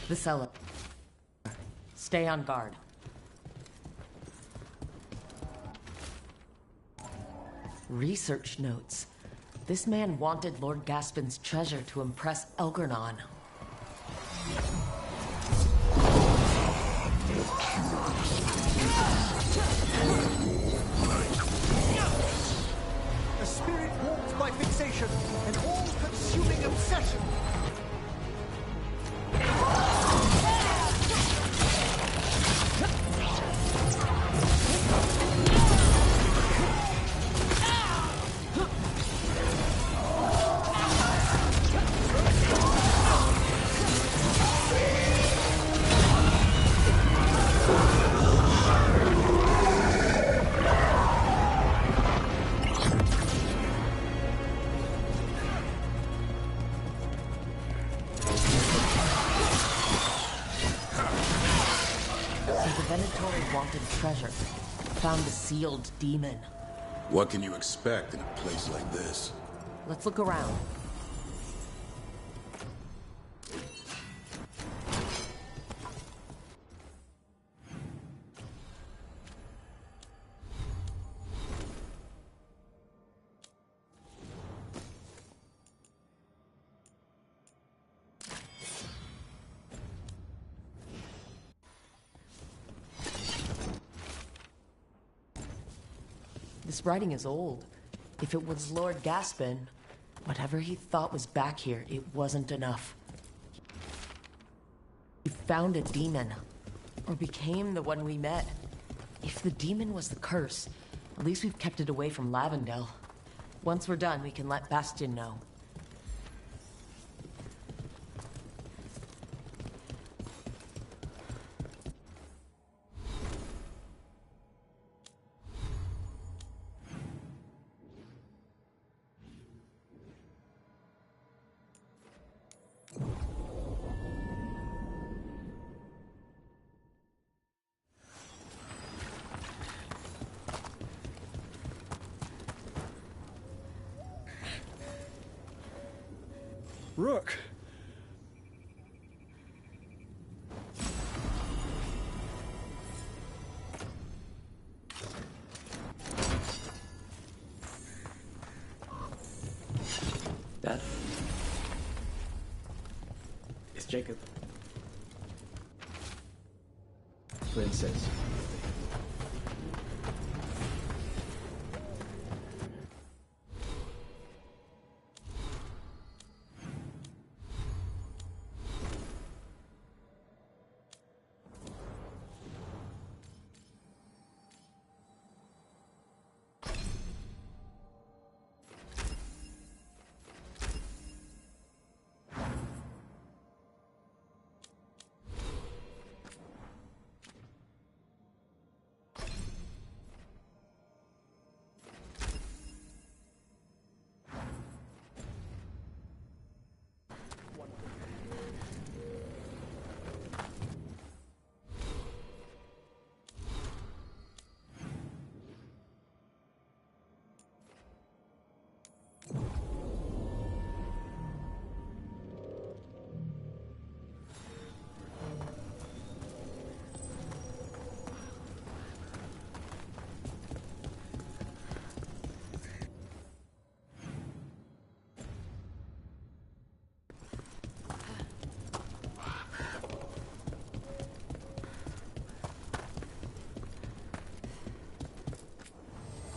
The cellar. Stay on guard. Research notes. This man wanted Lord Gaspin's treasure to impress Elgernon. A spirit warped by fixation, an all-consuming obsession. Treasure. Found the sealed demon. What can you expect in a place like this? Let's look around. This writing is old. If it was Lord Gaspin... Whatever he thought was back here, it wasn't enough. He found a demon. Or became the one we met. If the demon was the curse, at least we've kept it away from Lavendel. Once we're done, we can let Bastion know. Rook! Dad? It's Jacob. Princess.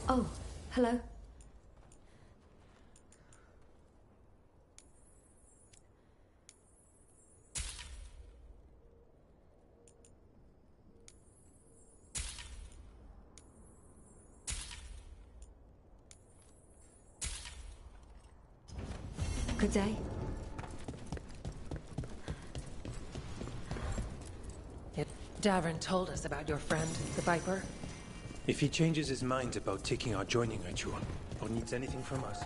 Oh, hello. Good day. Davrin told us about your friend, the Viper. If he changes his mind about taking our joining ritual, or needs anything from us,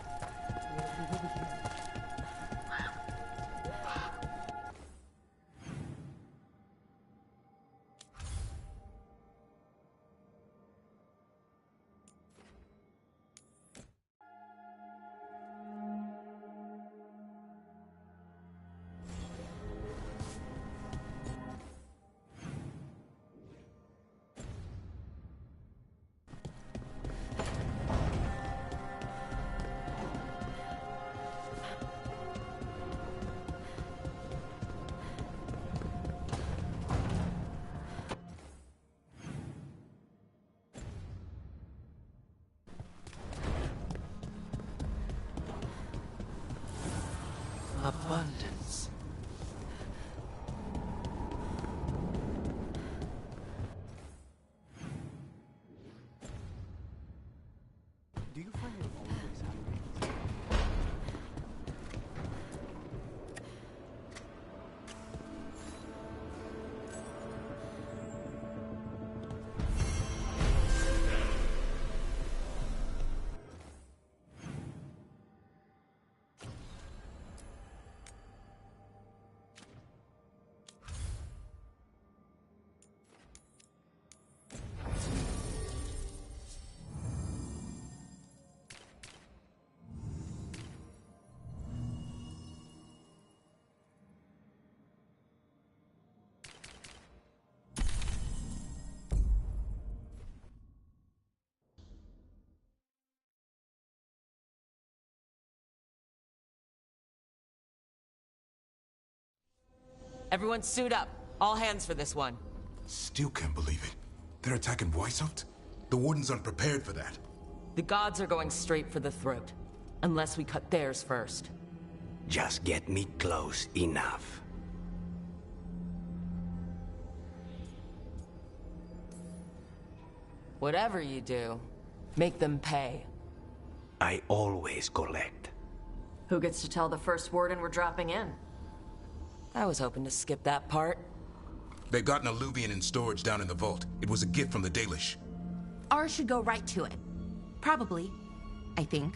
abundance. Do you find it always happening? Everyone suit up. All hands for this one. Still can't believe it. They're attacking Weishaupt? The Wardens aren't prepared for that. The gods are going straight for the throat. Unless we cut theirs first. Just get me close enough. Whatever you do, make them pay. I always collect. Who gets to tell the first warden we're dropping in? I was hoping to skip that part. They've got an Alluvian in storage down in the vault. It was a gift from the Dalish. Ours should go right to it. Probably. I think.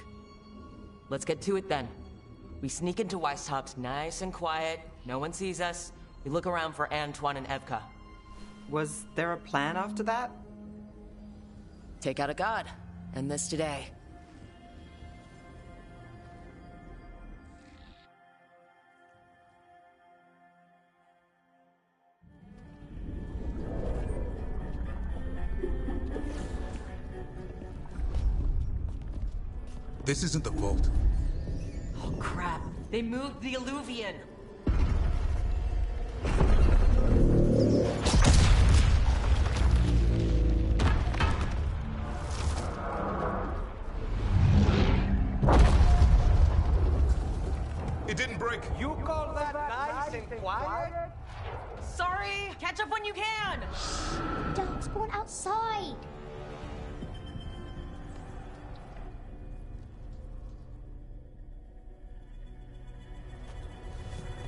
Let's get to it then. We sneak into Weishaupt nice and quiet. No one sees us. We look around for Antoine and Evka. Was there a plan after that? Take out a god. End this today. This isn't the vault. Oh crap. They moved the Alluvian. It didn't break. You call that nice and quiet? Sorry! Catch up when you can! Darkspawn outside!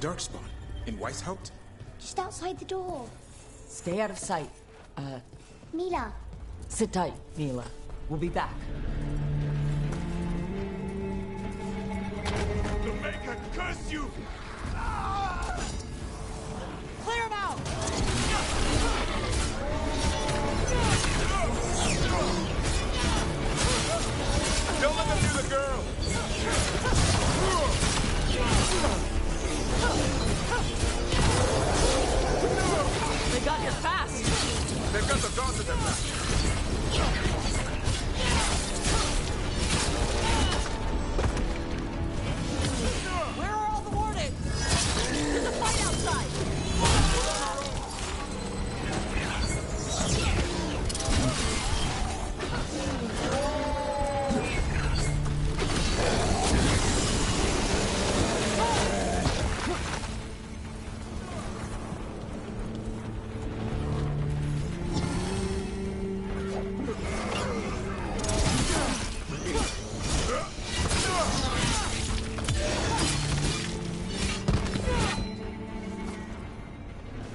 Darkspawn? In Weishaupt? Just outside the door. Stay out of sight. Mila. Sit tight, Mila. We'll be back. The Maker curse you! Clear him out! Don't let them do the girl! They got here fast! They've got the guards at their back. Where are all the wardens? There's a fight outside!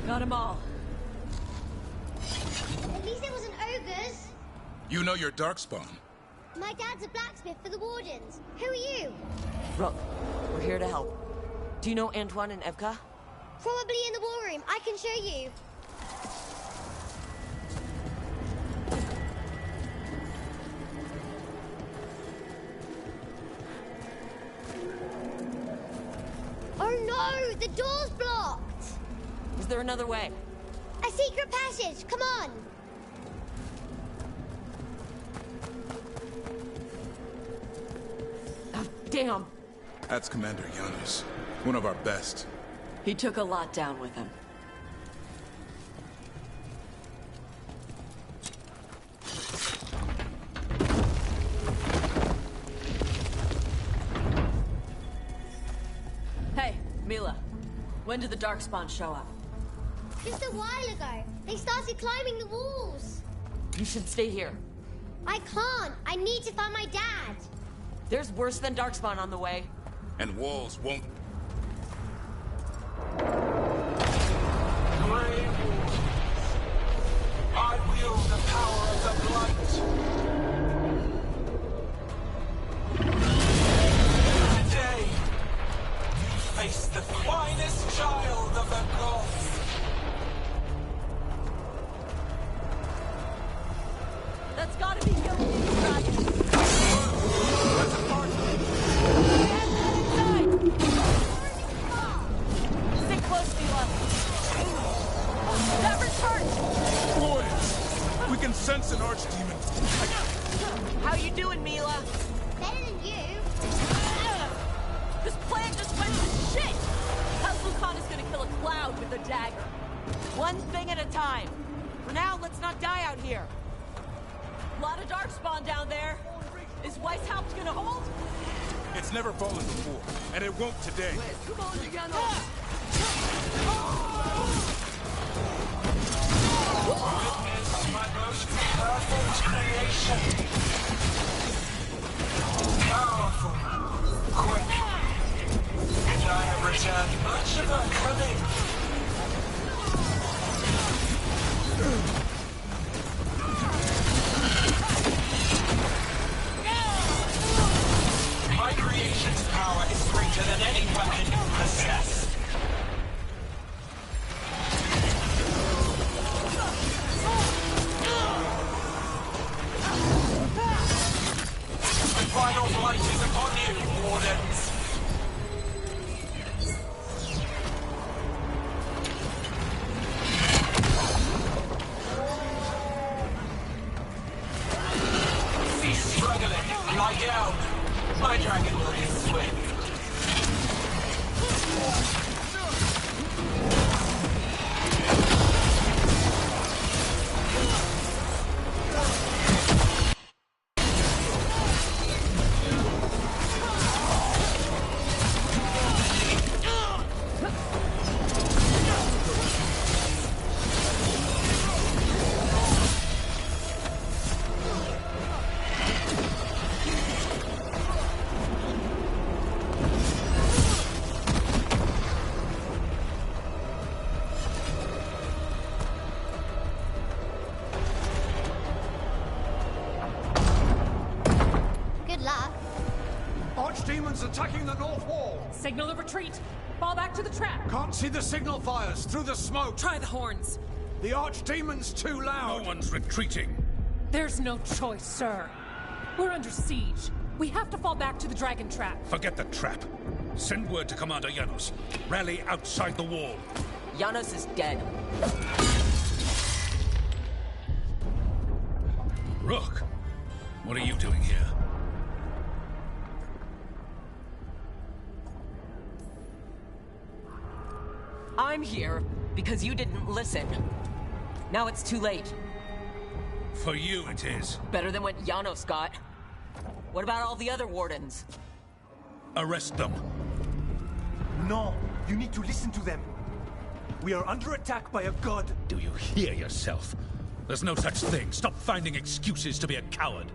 Got them all. At least it wasn't ogres. You know your Darkspawn. My dad's a blacksmith for the Wardens. Who are you? Rook, we're here to help. Do you know Antoine and Evka? Probably in the war room. I can show you. Oh no! The door's blocked! Is there another way? A secret passage! Come on! Oh, damn! That's Commander Giannis. One of our best. He took a lot down with him. Hey, Mila. When did the Darkspawn show up? Just a while ago. They started climbing the walls. You should stay here. I can't. I need to find my dad. There's worse than Darkspawn on the way. And walls won't... I wield the power of the blight. Today, you face the finest child of the gods. That's gotta be killing these dragons. That's a part Stay close, Mila. That returned! Boys! We can sense an archdemon. How you doing, Mila? Better than you. This plan just went to shit! Lucan is gonna kill a cloud with a dagger. One thing at a time. For now, let's not die out here. Lot of Darkspawn down there. Is Weishaupt gonna hold? It's never fallen before, and it won't today. Come on, Janos! Witness my most perfect creation. Powerful, quick, and I have returned much of her cunning. My creation's power is greater than any weapon you possess. The final blight is upon you, Wardens. Cease struggling. Lie down. My dragon will be swift. Good luck. Archdemons attacking the north wall. Signal of retreat. Fall back to the trap. Can't see the signal fires through the smoke. Try the horns. The Archdemon's too loud. No one's retreating. There's no choice, sir. We're under siege. We have to fall back to the dragon trap. Forget the trap. Send word to Commander Janos. Rally outside the wall. Janos is dead. Rook, what are you doing here? I'm here because you didn't listen. Now it's too late. For you it is. Better than what Janos got. What about all the other wardens? Arrest them. No, you need to listen to them. We are under attack by a god. Do you hear yourself? There's no such thing. Stop finding excuses to be a coward.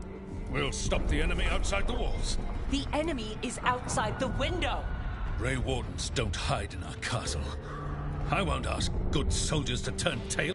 We'll stop the enemy outside the walls. The enemy is outside the window. Grey Wardens don't hide in our castle. I won't ask good soldiers to turn tail.